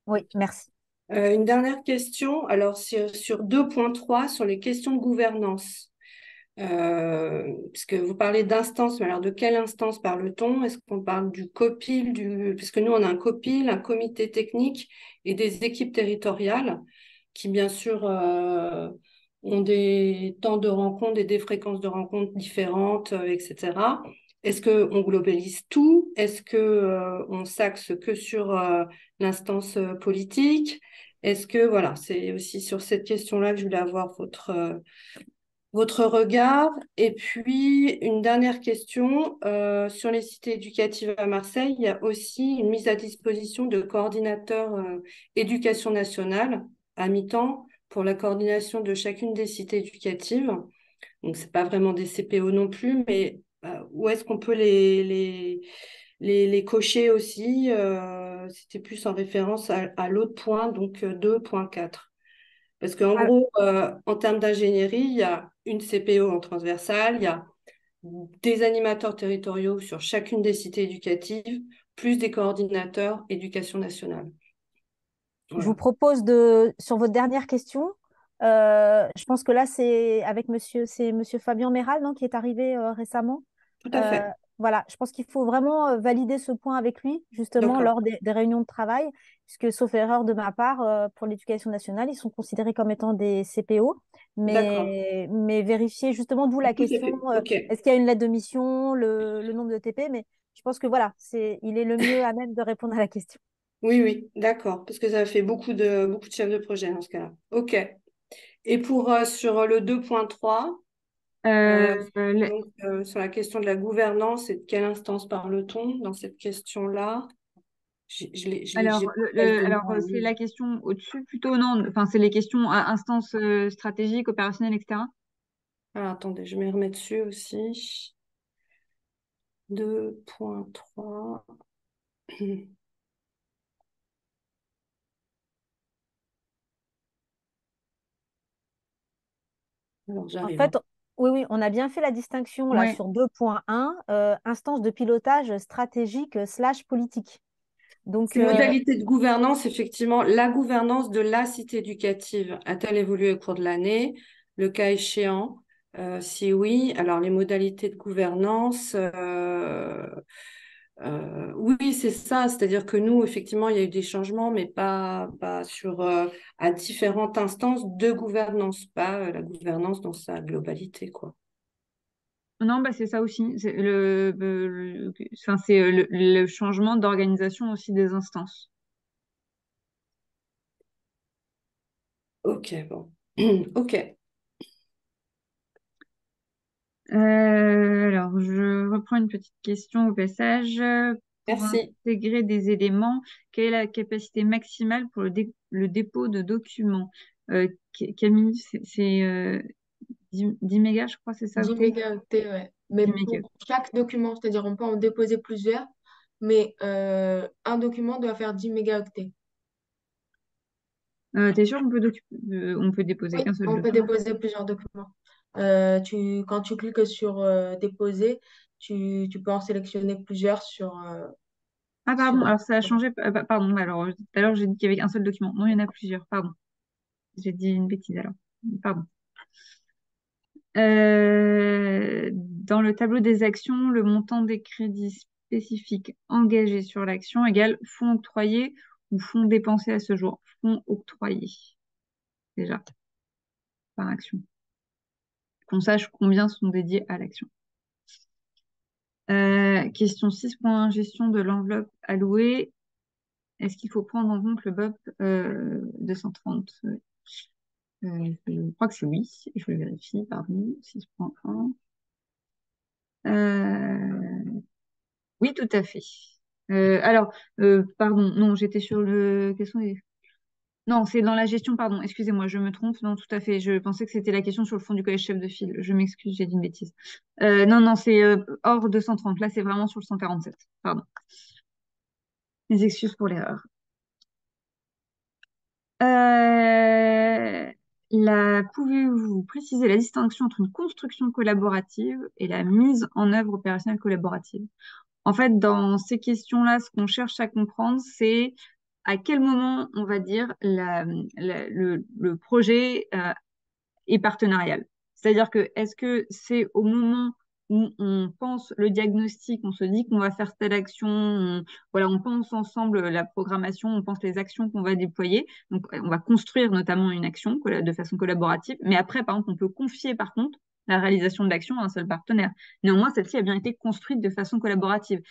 Oui, merci. Une dernière question, alors sur 2.3, sur les questions de gouvernance. Puisque vous parlez d'instance, mais alors de quelle instance parle-t-on? Est-ce qu'on parle du COPIL, puisque nous on a un COPIL, un comité technique et des équipes territoriales qui bien sûr ont des temps de rencontre et des fréquences de rencontres différentes, etc. Est-ce qu'on globalise tout? Est-ce que on s'axe que sur l'instance politique? Est-ce que voilà, c'est aussi sur cette question-là que je voulais avoir votre regard. Et puis, une dernière question, sur les cités éducatives à Marseille, il y a aussi une mise à disposition de coordinateurs éducation nationale à mi-temps pour la coordination de chacune des cités éducatives. Donc, c'est pas vraiment des CPO non plus, mais où est-ce qu'on peut les cocher aussi? C'était plus en référence à l'autre point, donc 2.4. Parce qu'en gros, en termes d'ingénierie, il y a une CPO en transversale, il y a des animateurs territoriaux sur chacune des cités éducatives, plus des coordinateurs éducation nationale. Je Voilà. vous propose sur votre dernière question, je pense que là, c'est monsieur Fabien Méral, non, qui est arrivé récemment. Tout à fait. Voilà, je pense qu'il faut vraiment valider ce point avec lui, justement, D'accord. lors des réunions de travail, puisque, sauf erreur de ma part, pour l'éducation nationale, ils sont considérés comme étant des CPO, D'accord. mais vérifier justement, d'où la Tout à question, fait. OK. est-ce qu'il y a une lettre de mission, le nombre de TP, mais je pense que voilà, il est le mieux à même de répondre à la question. Oui, oui, d'accord. Parce que ça fait beaucoup de chefs de projet dans ce cas-là. OK. Et sur le 2.3, le- sur la question de la gouvernance et de quelle instance parle-t-on dans cette question-là? J'ai alors, pas la page devant c'est lui. la question au-dessus plutôt, non? Enfin, c'est les questions à instance stratégique, opérationnelle, etc. Alors, attendez, je me remets dessus aussi. 2.3. Alors, En j'arrive, hein. fait, oui, oui, on a bien fait la distinction là Ouais. sur 2.1, instance de pilotage stratégique / politique. Donc, Ces modalités de gouvernance, effectivement, la gouvernance de la cité éducative a-t-elle évolué au cours de l'année? Le cas échéant, si oui, alors les modalités de gouvernance, oui, c'est ça. C'est-à-dire que nous, effectivement, il y a eu des changements, mais pas à différentes instances de gouvernance, pas la gouvernance dans sa globalité, quoi. Non, bah, c'est ça aussi. Enfin, c'est le changement d'organisation aussi des instances. Ok, bon. Ok. Alors, je reprends une petite question au passage. Pour Merci. intégrer des éléments, quelle est la capacité maximale pour le dépôt de documents? Camille, c'est 10 mégas, je crois, c'est ça, 10 octet? mégaoctets, ouais. Mais 10 mégas. pour chaque document, c'est-à-dire on peut en déposer plusieurs, mais un document doit faire 10 mégaoctets. T'es sûr on peut déposer Oui, qu'un seul on peut document? déposer plusieurs documents. Quand tu cliques sur déposer, tu peux en sélectionner plusieurs Ah, pardon, sur... alors ça a changé. Pardon, alors tout à l'heure j'ai dit qu'il y avait un seul document. Non, il y en a plusieurs, pardon. J'ai dit une bêtise alors. Pardon. Dans le tableau des actions, le montant des crédits spécifiques engagés sur l'action égale fonds octroyés ou fonds dépensés à ce jour. Fonds octroyés, déjà, par action. Qu'on sache combien sont dédiés à l'action. Question 6.1, gestion de l'enveloppe allouée. Est-ce qu'il faut prendre en compte le BOP 230? Je crois que c'est oui. Je le vérifie, pardon. 6.1. Oui, tout à fait. Alors, pardon, non, j'étais sur le... Quels sont les... Non, c'est dans la gestion, pardon, excusez-moi, je me trompe. Non, tout à fait, je pensais que c'était la question sur le fond du collège chef de file. Je m'excuse, j'ai dit une bêtise. Non, non, c'est hors 230. Là, c'est vraiment sur le 147. Pardon. Mes excuses pour l'erreur. Pouvez-vous préciser la distinction entre une construction collaborative et la mise en œuvre opérationnelle collaborative? En fait, dans ces questions-là, ce qu'on cherche à comprendre, c'est à quel moment, on va dire, le projet est partenarial. C'est-à-dire que est-ce que c'est au moment où on pense le diagnostic, on se dit qu'on va faire telle action, voilà, on pense ensemble la programmation, on pense les actions qu'on va déployer. Donc, on va construire notamment une action de façon collaborative. Mais après, par exemple, on peut confier, par contre, la réalisation de l'action à un seul partenaire. Néanmoins, celle-ci a bien été construite de façon collaborative.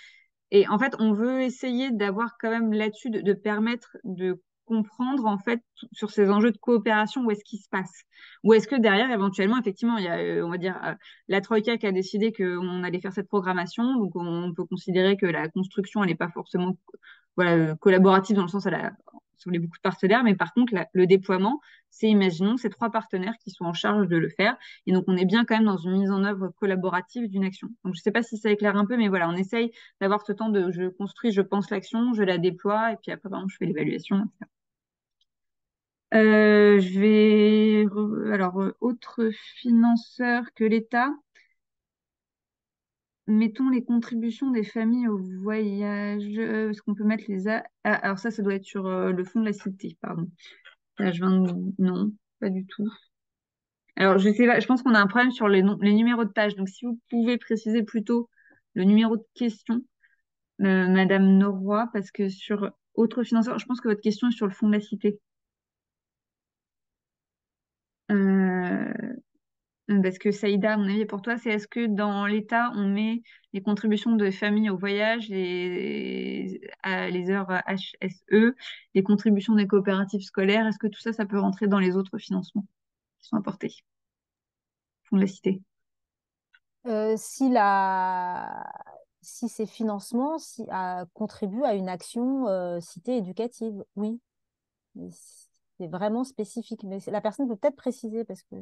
Et en fait, on veut essayer d'avoir quand même là-dessus, de permettre de comprendre, en fait, sur ces enjeux de coopération, où est-ce qu'il se passe. Ou est-ce que derrière, éventuellement, effectivement, il y a, on va dire, la Troïka qui a décidé qu'on allait faire cette programmation. Donc, on peut considérer que la construction, elle n'est pas forcément voilà, collaborative dans le sens, sur les beaucoup de partenaires. Mais par contre, le déploiement, c'est, imaginons, ces trois partenaires qui sont en charge de le faire. Et donc, on est bien quand même dans une mise en œuvre collaborative d'une action. Donc, je ne sais pas si ça éclaire un peu, mais voilà, on essaye d'avoir ce temps de je construis, je pense l'action, je la déploie, et puis après, par exemple, je fais l'évaluation, etc. Alors, autre financeur que l'État. mettons les contributions des familles au voyage. Est-ce qu'on peut mettre alors ça doit être sur le fond de la cité, pardon. Page 20, non, pas du tout. Alors, je sais pas, je pense qu'on a un problème sur les numéros de page. Donc, si vous pouvez préciser plutôt le numéro de question, Madame Norroy, parce que sur autres financeurs, je pense que votre question est sur le fond de la cité. Parce que Saïda, à mon avis, pour toi, c'est est-ce que dans l'État, on met les contributions de familles au voyage, les heures HSE, les contributions des coopératives scolaires, est-ce que tout ça, ça peut rentrer dans les autres financements qui sont apportés? Fond de la cité. Si ces financements contribuent à une action cité éducative, oui. Mais c'est vraiment spécifique. Mais la personne peut peut-être préciser parce que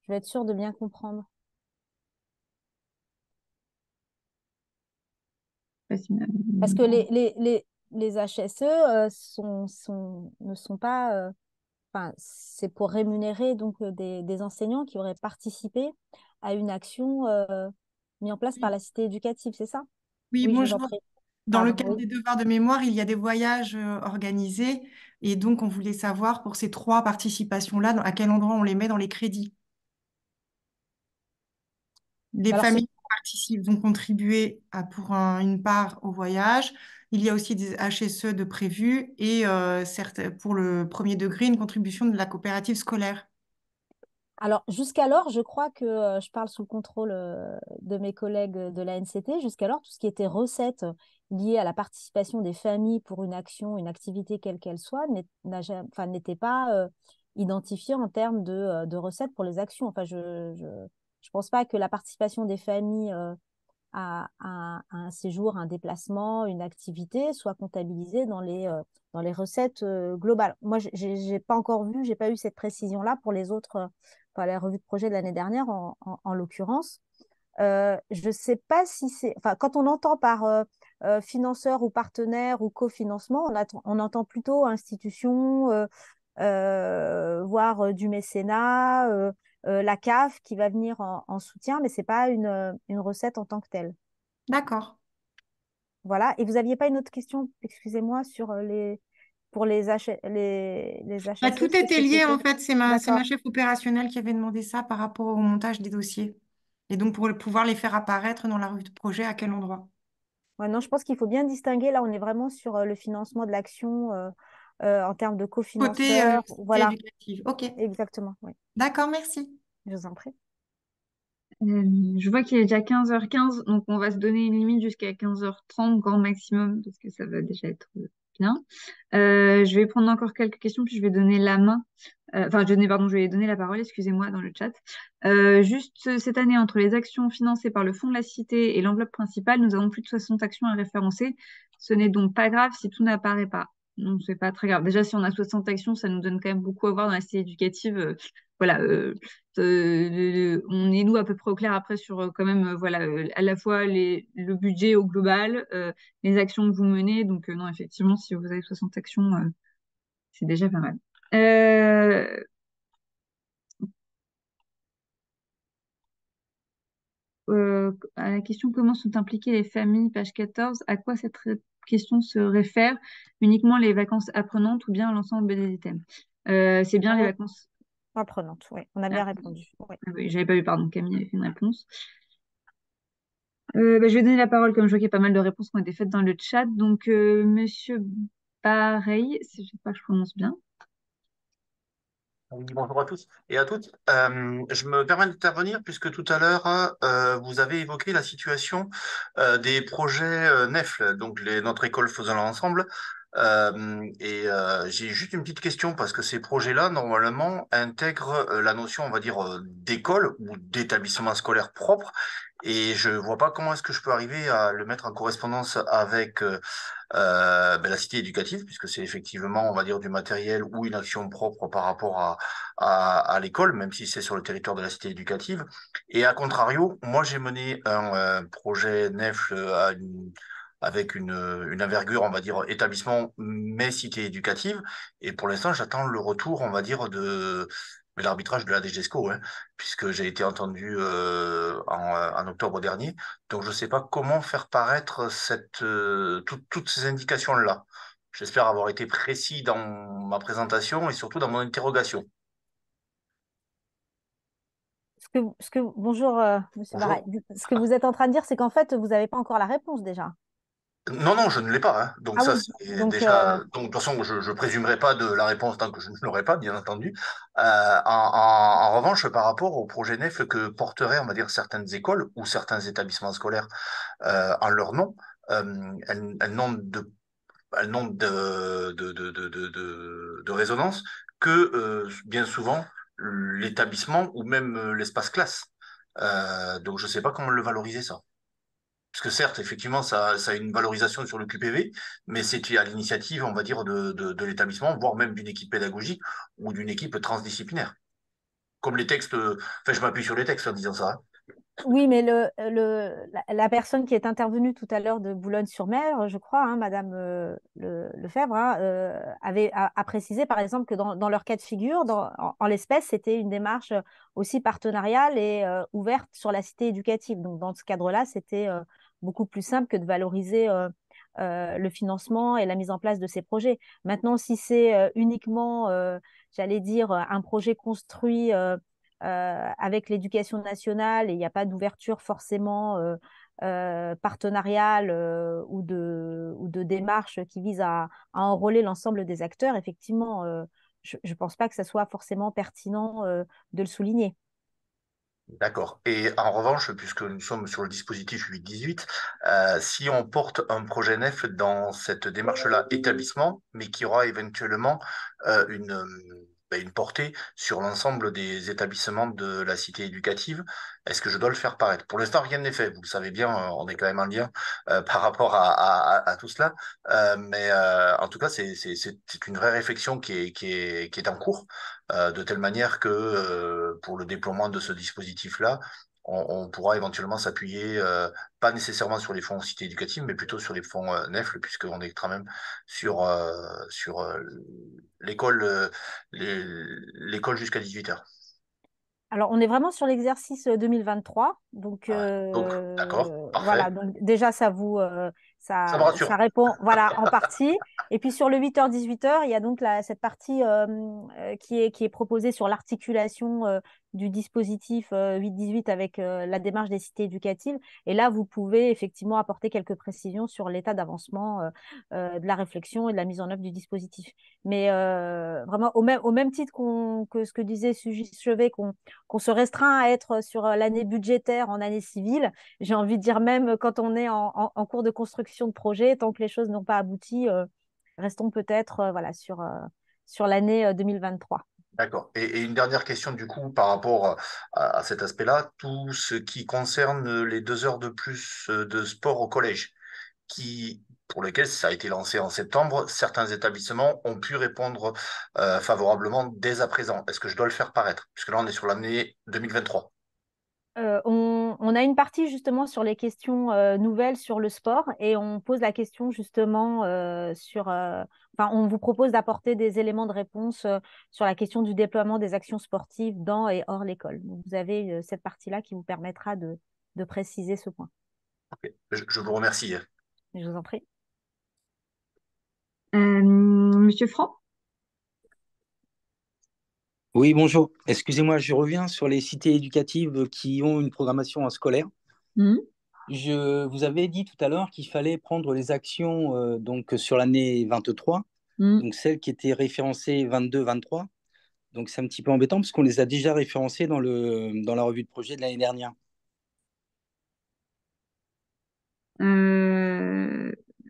je vais être sûre de bien comprendre. Parce que les HSE ne sont pas... Enfin, c'est pour rémunérer donc des enseignants qui auraient participé à une action mise en place par la cité éducative, c'est ça? Oui, Oui, je vous en bonjour. prie. Dans le Pardon, cadre oui. des devoirs de mémoire, il y a des voyages organisés et donc on voulait savoir pour ces 3 participations-là, à quel endroit on les met dans les crédits. Les Alors, familles qui participent vont contribuer pour une part au voyage. Il y a aussi des HSE de prévus et certes, pour le premier degré, une contribution de la coopérative scolaire. Alors, jusqu'alors, je crois que je parle sous le contrôle de mes collègues de la NCT. Jusqu'alors, tout ce qui était recettes liées à la participation des familles pour une action, une activité quelle qu'elle soit, n'était pas identifié en termes de recettes pour les actions. Enfin, je pense pas que la participation des familles à un séjour, un déplacement, une activité soit comptabilisée dans les recettes globales. Moi, j'ai pas encore vu, j'ai pas eu cette précision-là pour les autres, enfin, la revue de projet de l'année dernière en l'occurrence. Je sais pas si c'est, enfin, quand on entend par financeur ou partenaire ou cofinancement, on entend plutôt institution, voire du mécénat, la CAF qui va venir en soutien, mais c'est pas une recette en tant que telle. D'accord. Voilà. Et vous n'aviez pas une autre question, excusez-moi, sur pour les Bah, HSE, tout qu'est-ce était que lié c'était? en fait. C'est ma D'accord. chef opérationnelle qui avait demandé ça par rapport au montage des dossiers. Et donc pour pouvoir les faire apparaître dans la revue de projet, à quel endroit? Ouais, non, je pense qu'il faut bien distinguer. Là, on est vraiment sur le financement de l'action en termes de Côté cofinanceurs. cité Voilà, éducative. Ok. exactement. Oui, D'accord, merci. je vous en prie. Je vois qu'il est déjà 15h15, donc on va se donner une limite jusqu'à 15h30 grand maximum, parce que ça va déjà être bien. Je vais prendre encore quelques questions, puis je vais donner la main. Pardon, je vais donner la parole, excusez-moi, dans le chat. Juste cette année, entre les actions financées par le Fonds de la Cité et l'enveloppe principale, nous avons plus de 60 actions à référencer. Ce n'est donc pas grave si tout n'apparaît pas. Non, c'est pas très grave. Déjà, si on a 60 actions, ça nous donne quand même beaucoup à voir dans la cité éducative. Voilà, on est nous à peu près au clair après sur quand même, voilà, à la fois le budget au global, les actions que vous menez. Donc, non, effectivement, si vous avez 60 actions, c'est déjà pas mal. À la question comment sont impliquées les familles, page 14, à quoi cette question se réfère? Uniquement les vacances apprenantes ou bien l'ensemble des items? C'est bien les vacances Apprenantes, oui, on a bien répondu. Oui. Ah oui, j'avais pas vu, pardon, Camille avait fait une réponse. Je vais donner la parole, comme je vois qu'il y a pas mal de réponses qui ont été faites dans le chat. Donc, Monsieur Pareil, si je sais pas que je prononce bien. Oui, bonjour à tous et à toutes. Je me permets d'intervenir puisque tout à l'heure, vous avez évoqué la situation des projets NEFL, donc notre école faisant ensemble. J'ai juste une petite question parce que ces projets-là, normalement, intègrent la notion, on va dire, d'école ou d'établissement scolaire propre. Et je vois pas comment est-ce que je peux arriver à le mettre en correspondance avec la cité éducative, puisque c'est effectivement, on va dire, du matériel ou une action propre par rapport à l'école, même si c'est sur le territoire de la cité éducative. Et à contrario, moi, j'ai mené un projet NEF avec une envergure, on va dire, établissement, mais cité éducative. Et pour l'instant, j'attends le retour, on va dire, mais l'arbitrage de la DGESCO, hein, puisque j'ai été entendu en octobre dernier. Donc, je ne sais pas comment faire paraître toutes ces indications-là. J'espère avoir été précis dans ma présentation et surtout dans mon interrogation. Bonjour, Monsieur Baray. Bonjour. Ce que vous êtes en train de dire, c'est qu'en fait, vous n'avez pas encore la réponse déjà. Non, non, je ne l'ai pas, hein. Donc Ah ça, oui, c'est donc déjà. Donc de toute façon, je ne présumerai pas de la réponse tant que je ne l'aurai pas, bien entendu. En revanche, par rapport au projet NEF que porteraient, on va dire, certaines écoles ou certains établissements scolaires en leur nom, elles n'ont de résonance que bien souvent l'établissement ou même l'espace classe. Donc je ne sais pas comment le valoriser ça. Parce que certes, effectivement, ça a une valorisation sur le QPV, mais c'est à l'initiative, on va dire, de l'établissement, voire même d'une équipe pédagogique ou d'une équipe transdisciplinaire. Comme les textes, enfin, je m'appuie sur les textes en disant ça, hein. oui, mais la personne qui est intervenue tout à l'heure de Boulogne-sur-Mer, je crois, hein, Madame Lefebvre, hein, a précisé par exemple que dans leur cas de figure, en l'espèce, c'était une démarche aussi partenariale et ouverte sur la cité éducative. Donc dans ce cadre-là, c'était beaucoup plus simple que de valoriser le financement et la mise en place de ces projets. Maintenant, si c'est uniquement, j'allais dire, un projet construit avec l'éducation nationale et il n'y a pas d'ouverture forcément partenariale ou de démarche qui vise à enrôler l'ensemble des acteurs, effectivement, je ne pense pas que ça soit forcément pertinent de le souligner. D'accord. Et en revanche, puisque nous sommes sur le dispositif 8-18, si on porte un projet NEF dans cette démarche-là, établissement, mais qui aura éventuellement une portée sur l'ensemble des établissements de la cité éducative, est-ce que je dois le faire paraître? Pour l'instant, rien n'est fait. Vous le savez bien, on est quand même en lien par rapport à tout cela. Mais en tout cas, c'est une vraie réflexion qui est en cours de telle manière que pour le déploiement de ce dispositif-là, on pourra éventuellement s'appuyer, pas nécessairement sur les fonds cité éducative, mais plutôt sur les fonds NEFL, puisqu'on est quand même sur l'école l'école jusqu'à 18 heures. Alors, on est vraiment sur l'exercice 2023. Donc, Donc, d'accord, voilà. parfait. Donc, déjà, Ça me rassure. ça répond voilà, en partie. Et puis, sur le 8h, 18h, il y a donc cette partie qui est proposée sur l'articulation du dispositif 8-18 avec la démarche des cités éducatives. Et là, vous pouvez effectivement apporter quelques précisions sur l'état d'avancement de la réflexion et de la mise en œuvre du dispositif. Mais vraiment, au même titre que ce que disait Sugy Chevet, qu'on se restreint à être sur l'année budgétaire en année civile. J'ai envie de dire même quand on est en cours de construction de projet, tant que les choses n'ont pas abouti, restons peut-être voilà, sur l'année 2023. D'accord. Et une dernière question, du coup, par rapport à cet aspect-là, tout ce qui concerne les 2 heures de plus de sport au collège, pour lesquels ça a été lancé en septembre, certains établissements ont pu répondre favorablement dès à présent. Est-ce que je dois le faire paraître? Puisque là, on est sur l'année 2023. On a une partie justement sur les questions nouvelles sur le sport et on pose la question justement enfin, on vous propose d'apporter des éléments de réponse sur la question du déploiement des actions sportives dans et hors l'école. Donc, vous avez cette partie-là qui vous permettra de préciser ce point. Ok. Je vous remercie. Je vous en prie. Monsieur Franck? Oui, bonjour. Excusez-moi, je reviens sur les cités éducatives qui ont une programmation scolaire. Je vous avais dit tout à l'heure qu'il fallait prendre les actions donc sur l'année 23, donc celles qui étaient référencées 22-23. Donc c'est un petit peu embêtant parce qu'on les a déjà référencées dans la revue de projet de l'année dernière.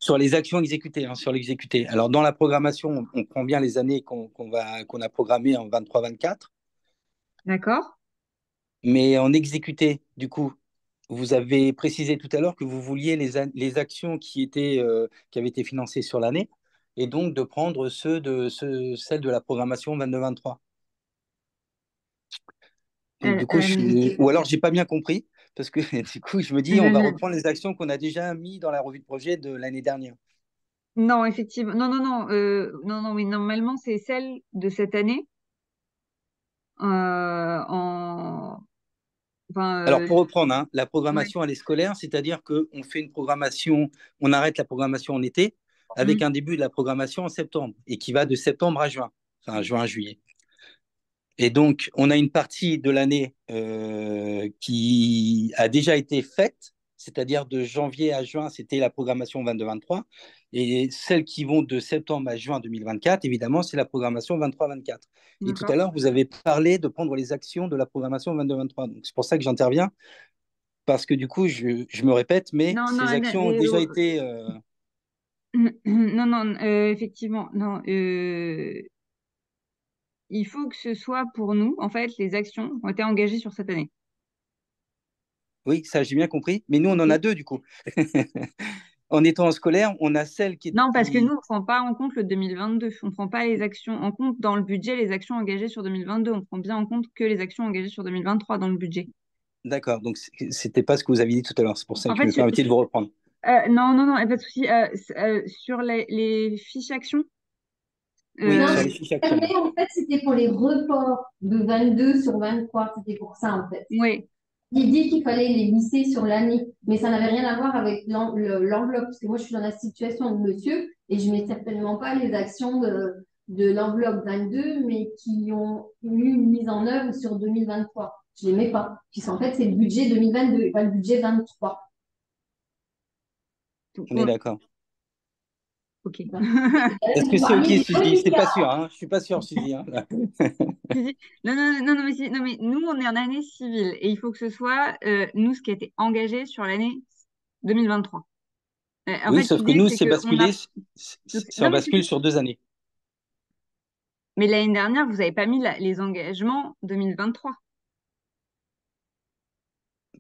Sur les actions exécutées, hein, sur l'exécuté. Alors, dans la programmation, on prend bien les années qu'on a programmées en 23-24. D'accord. Mais en exécuté, du coup, vous avez précisé tout à l'heure que vous vouliez les actions qui avaient été financées sur l'année et donc de prendre celles de la programmation 22-23. Donc, du coup, ou alors, je n'ai pas bien compris parce que du coup, je me dis, on va reprendre les actions qu'on a déjà mises dans la revue de projet de l'année dernière. Non, effectivement. Non, oui, normalement, c'est celle de cette année en... Enfin, Alors, pour reprendre, hein, la ouais. programmation année scolaire, c'est-à-dire qu'on fait une programmation, on arrête la programmation en été avec un début de la programmation en septembre et qui va de septembre à juin, enfin juin, juillet. Et donc, on a une partie de l'année qui a déjà été faite, c'est-à-dire de janvier à juin, c'était la programmation 22-23. Et celles qui vont de septembre à juin 2024, évidemment, c'est la programmation 23-24. Et tout à D'accord. l'heure, vous avez parlé de prendre les actions de la programmation 22-23. Donc, c'est pour ça que j'interviens, parce que du coup, je me répète, mais Non, non, ces actions ont déjà été... non, non, effectivement, non. Il faut que ce soit pour nous, en fait, les actions ont été engagées sur cette année. Oui, ça, j'ai bien compris. Mais nous, on en a deux, du coup. En étant en scolaire, on a celle qui... Non, parce que nous, on ne prend pas en compte le 2022. On ne prend pas les actions en compte dans le budget, les actions engagées sur 2022. On prend bien en compte que les actions engagées sur 2023 dans le budget. D'accord, donc c'était pas ce que vous aviez dit tout à l'heure. C'est pour ça En que je fait, me permettais de vous reprendre. non, non, non, pas de souci. Sur les fiches actions, Oui, Non, sur ce les que fiches j'avais, actions. en fait, c'était pour les reports de 22 sur 23. C'était pour ça, en fait. oui. Il dit qu'il fallait les lisser sur l'année, mais ça n'avait rien à voir avec l'enveloppe, parce que moi, je suis dans la situation de monsieur, et je ne mets certainement pas les actions de l'enveloppe 22, mais qui ont eu une mise en œuvre sur 2023. Je ne les mets pas, puisqu'en fait, c'est le budget 2022 et pas le budget 23. On est d'accord. Ok. Est-ce que c'est ok, Suzy? C'est pas sûr, hein? Je suis pas sûr, Suzy. Hein, là. Non, non, non, non, non, mais nous, on est en année civile et il faut que ce soit, nous, ce qui a été engagé sur l'année 2023. En Oui, fait, sauf que l'idée, nous, c'est c'est qu'on a... basculé, c'est Non, en bascule sur 2 années. mais l'année dernière, vous n'avez pas mis les engagements 2023.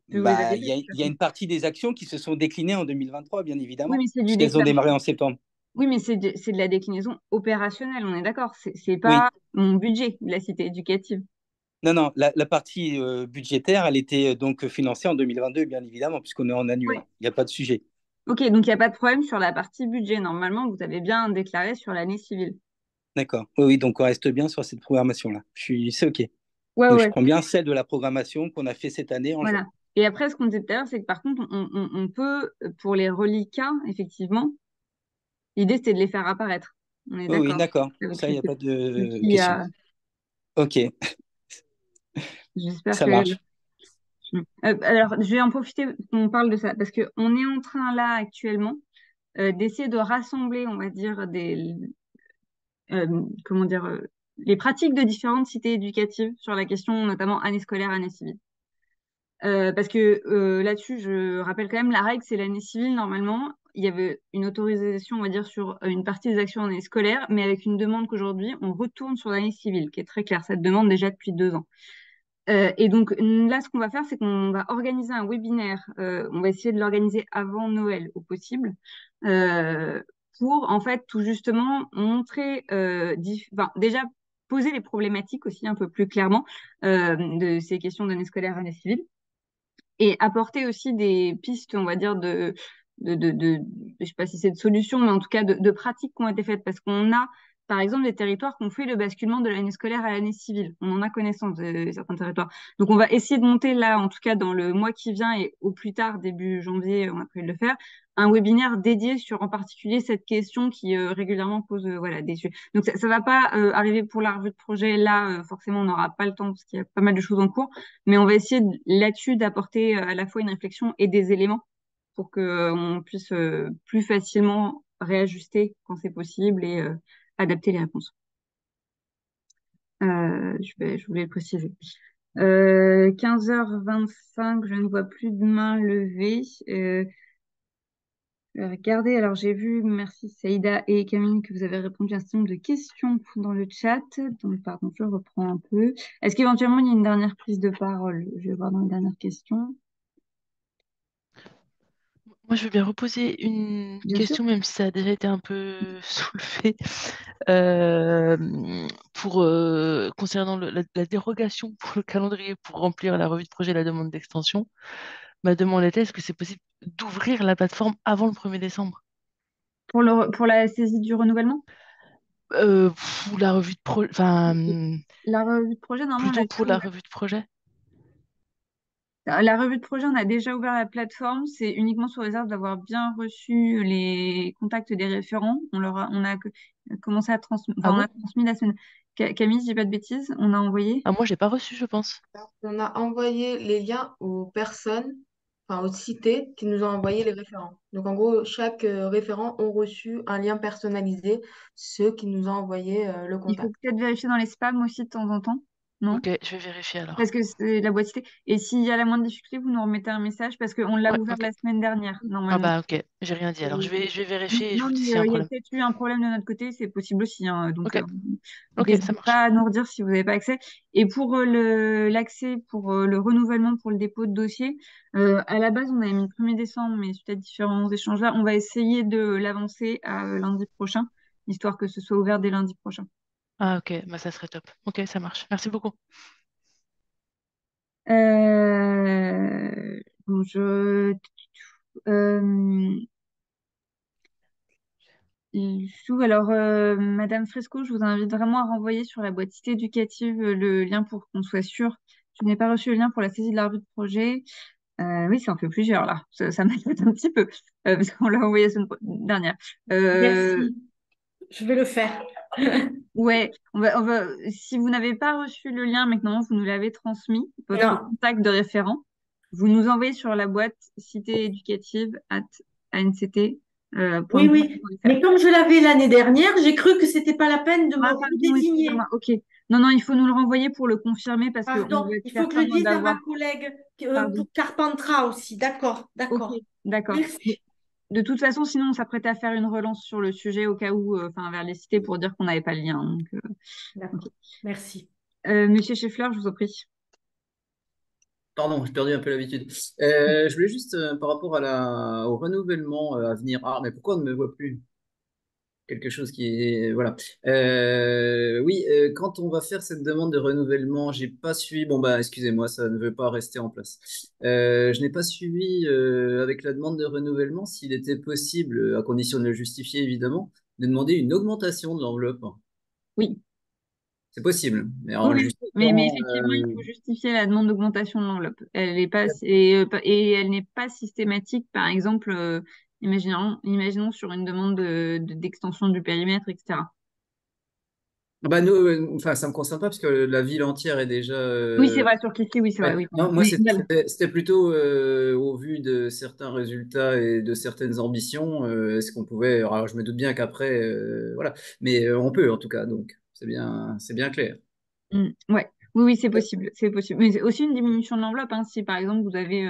Vous les Bah, avez il mis, y a, de toute il y a façon. une partie des actions qui se sont déclinées en 2023, bien Oui, évidemment, mais c'est du puisqu'elles ont déclenchement. démarré en septembre. Oui, mais c'est de la déclinaison opérationnelle, on est d'accord. C'est Oui. pas mon budget de la cité éducative. Non, non, la partie budgétaire, elle était donc financée en 2022, bien évidemment, puisqu'on est en Oui. annuel. Il n'y a pas de sujet. Ok, donc il n'y a pas de problème sur la partie budget. Normalement, vous avez bien déclaré sur l'année civile. D'accord. Oui, oui, donc on reste bien sur cette programmation-là. C'est OK. Ouais, Donc je ouais. prends bien celle de la programmation qu'on a fait cette année en juin. Voilà. Et après, ce qu'on disait tout à l'heure, c'est que par contre, on peut, pour les reliquats, effectivement, l'idée, c'était de les faire apparaître. On est Oui, oui, d'accord. d'accord. Avec Ça, il n'y a pas le de petit, question. OK, j'espère ça que... marche. Alors, je vais en profiter qu'on parle de ça, parce qu'on est en train, là, actuellement, d'essayer de rassembler, on va dire, comment dire, les pratiques de différentes cités éducatives sur la question, notamment année scolaire, année civile. Parce que là-dessus, je rappelle quand même, la règle, c'est l'année civile. Normalement, il y avait une autorisation, on va dire, sur une partie des actions en année scolaire, mais avec une demande qu'aujourd'hui, on retourne sur l'année civile, qui est très claire. Cette demande déjà depuis 2 ans. Et donc là, ce qu'on va faire, c'est qu'on va organiser un webinaire. On va essayer de l'organiser avant Noël au possible, euh, pour en fait tout justement montrer, déjà poser les problématiques aussi un peu plus clairement de ces questions d'année scolaire, année civile, et apporter aussi des pistes, on va dire, je sais pas si c'est de solutions, mais en tout cas de pratiques qui ont été faites, parce qu'on a, par exemple, des territoires qui ont fait le basculement de l'année scolaire à l'année civile. On en a connaissance de certains territoires. Donc, on va essayer de monter là, en tout cas dans le mois qui vient et au plus tard, début janvier, on a prévu de le faire, un webinaire dédié sur en particulier cette question qui régulièrement pose voilà, des sujets. Donc, ça va pas arriver pour la revue de projet. Là, forcément, on n'aura pas le temps parce qu'il y a pas mal de choses en cours. Mais on va essayer là-dessus d'apporter à la fois une réflexion et des éléments pour qu'on puisse plus facilement réajuster quand c'est possible et adapter les réponses. Je voulais le préciser. 15h25, je ne vois plus de main levée. Regardez, alors j'ai vu, merci Saïda et Camille, que vous avez répondu à un certain nombre de questions dans le chat. Donc, pardon, je reprends un peu. Est-ce qu'éventuellement il y a une dernière prise de parole? Je vais voir dans les dernières questions. Moi, je veux bien reposer une Bien sûr. question, même si ça a déjà été un peu soulevé, concernant la dérogation pour le calendrier pour remplir la revue de projet et la demande d'extension. Ma demande était, est-ce que c'est possible d'ouvrir la plateforme avant le 1er décembre? Pour la saisie du renouvellement? Pour la revue de projet, enfin, La revue de projet, normalement, on plutôt a pour la revue de projet. La revue de projet, on a déjà ouvert la plateforme. C'est uniquement sous réserve d'avoir bien reçu les contacts des référents. On a commencé à transmettre, Ah enfin, on bon? a transmis la semaine. Camille, je dis pas de bêtises, on a envoyé. Ah, moi, j'ai pas reçu, je pense. On a envoyé les liens aux personnes, enfin aux cités qui nous ont envoyé les référents. Donc en gros, chaque référent a reçu un lien personnalisé, ceux qui nous ont envoyé le Il faut contact. peut-être vérifier dans les spams aussi de temps en temps, non? Ok, je vais vérifier alors. Parce que c'est la boîte cité. Et s'il y a la moindre difficulté, vous nous remettez un message parce qu'on l'a Ouais, ouvert ok. la semaine dernière, Ah normalement. bah ok, j'ai rien dit. Alors je vais vérifier et je Non, vous dis mais s'il y a un il y a problème. peut-être eu un problème de notre côté, c'est possible aussi, hein, donc, Ok, ok, ça n'hésitez marche. pas à nous redire si vous n'avez pas accès. Et pour l'accès, pour le renouvellement, pour le dépôt de dossier, à la base, on avait mis le 1er décembre, mais suite à différents échanges là, on va essayer de l'avancer à lundi prochain, histoire que ce soit ouvert dès lundi prochain. Ah ok, bah ça serait top. Ok, ça marche. Merci beaucoup. Bon, euh, alors, Madame Fresco, je vous invite vraiment à renvoyer sur la boîte cité éducative le lien pour qu'on soit sûr. Je n'ai pas reçu le lien pour la saisie de la revue de projet. Oui, ça en fait plusieurs là. Ça m'inquiète un petit peu parce qu'on l'a envoyé la semaine dernière. Merci. Je vais le faire. Ouais, si vous n'avez pas reçu le lien maintenant, vous nous l'avez transmis, votre Non. contact de référent, vous nous envoyez sur la boîte citééducative@anct. Oui, oui. Mais comme je l'avais l'année dernière, j'ai cru que c'était pas la peine de me Ah, pardon, redésigner. excusez-moi. Ok. Non, non, il faut nous le renvoyer pour le confirmer parce qu'on Pardon, veut être il faut que je certain dise à ma d'avoir. collègue Pardon. pour Carpentras aussi. D'accord, Ok, d'accord. d'accord. Merci. De toute façon, sinon, on s'apprêtait à faire une relance sur le sujet au cas où, enfin, vers les cités pour dire qu'on n'avait pas le lien. Donc, D'accord. ok. Merci. Monsieur Scheffler, je vous en prie. Pardon, j'ai perdu un peu l'habitude. Je voulais juste, par rapport au renouvellement à venir. Ah, mais pourquoi on ne me voit plus? Quelque chose qui est. Voilà. Oui, quand on va faire cette demande de renouvellement, j'ai pas suivi. Bon, bah, excusez-moi, ça ne veut pas rester en place. Je n'ai pas suivi avec la demande de renouvellement s'il était possible, à condition de le justifier évidemment, de demander une augmentation de l'enveloppe. Oui. C'est possible, mais Oui, en oui. Mais justifiant. effectivement, il faut justifier la demande d'augmentation de l'enveloppe. Elle n'est pas, et elle n'est pas systématique. Par exemple, imaginons sur une demande d'extension du périmètre, etc. Bah nous, enfin, ça me concerne pas parce que la ville entière est déjà. Oui, c'est vrai, sur Clichy, oui, c'est vrai, Ouais. oui. Non, moi, Mais voilà. c'était plutôt au vu de certains résultats et de certaines ambitions, est-ce qu'on pouvait. Alors, je me doute bien qu'après, voilà, mais on peut en tout cas, donc c'est bien clair. Ouais. Oui, oui, c'est possible, c'est possible. Mais c'est aussi une diminution de l'enveloppe, hein, si par exemple vous avez,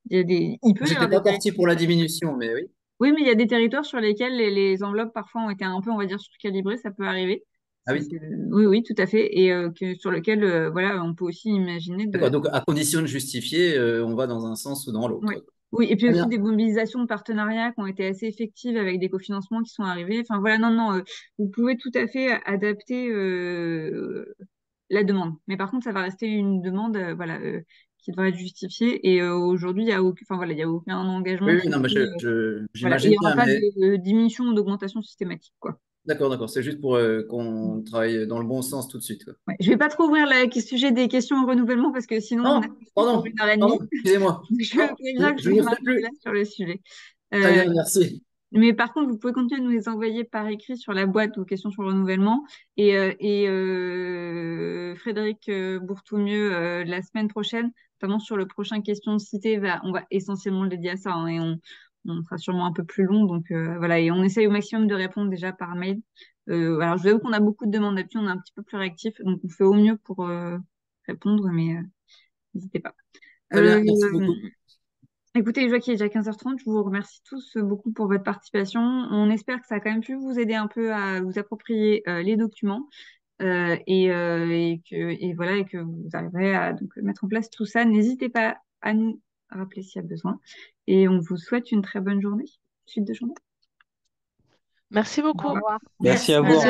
il peut y J'étais avoir des pas parti pour territoires. la diminution, mais oui. Oui, mais il y a des territoires sur lesquels les enveloppes parfois ont été un peu, on va dire, surcalibrées, ça peut arriver. Ah oui. Oui, oui, tout à fait. Et sur lequel, voilà, on peut aussi imaginer D'accord. de. Donc, à condition de justifier, on va dans un sens ou dans Ouais. l'autre. Oui, et puis Très aussi bien. des mobilisations de partenariats qui ont été assez effectives avec des cofinancements qui sont arrivés. Enfin voilà, non, non, vous pouvez tout à fait adapter la demande. Mais par contre, ça va rester une demande, voilà, qui devra être justifiée. Et aujourd'hui, il y a aucun, enfin voilà, il y a aucun engagement Oui, qui oui, est non, mais pris, voilà, et il j'imagine n'y aura bien, pas mais de diminution ou d'augmentation systématique, quoi. d'accord, d'accord. C'est juste pour qu'on travaille dans le bon sens tout de suite, quoi. Ouais, je vais pas trop ouvrir le sujet des questions au renouvellement parce que sinon on a Non, parti pour pardon, 1 heure et demie. pardon, excusez-moi. Je Non, préviens que je je vais ne le ferai m'arrêter là plus. sur le sujet. Très Euh, bien, merci. mais par contre, vous pouvez continuer de nous les envoyer par écrit sur la boîte vos questions sur le renouvellement. Frédéric Bourtoumieux, la semaine prochaine, notamment sur le prochain question de cité, on va essentiellement le dédier à ça, hein, et on sera sûrement un peu plus long. Donc voilà, et on essaye au maximum de répondre déjà par mail. Alors je vous avoue qu'on a beaucoup de demandes d'appui, on est un petit peu plus réactif, donc on fait au mieux pour répondre, mais n'hésitez pas. Très bien, merci beaucoup. Écoutez, je vois qu'il est déjà 15h30. Je vous remercie tous beaucoup pour votre participation. On espère que ça a quand même pu vous aider un peu à vous approprier les documents et voilà, et que vous arriverez à donc, mettre en place tout ça. N'hésitez pas à nous rappeler s'il y a besoin. Et on vous souhaite une très bonne journée, suite de journée. Merci beaucoup. Au revoir. Merci à vous. Merci.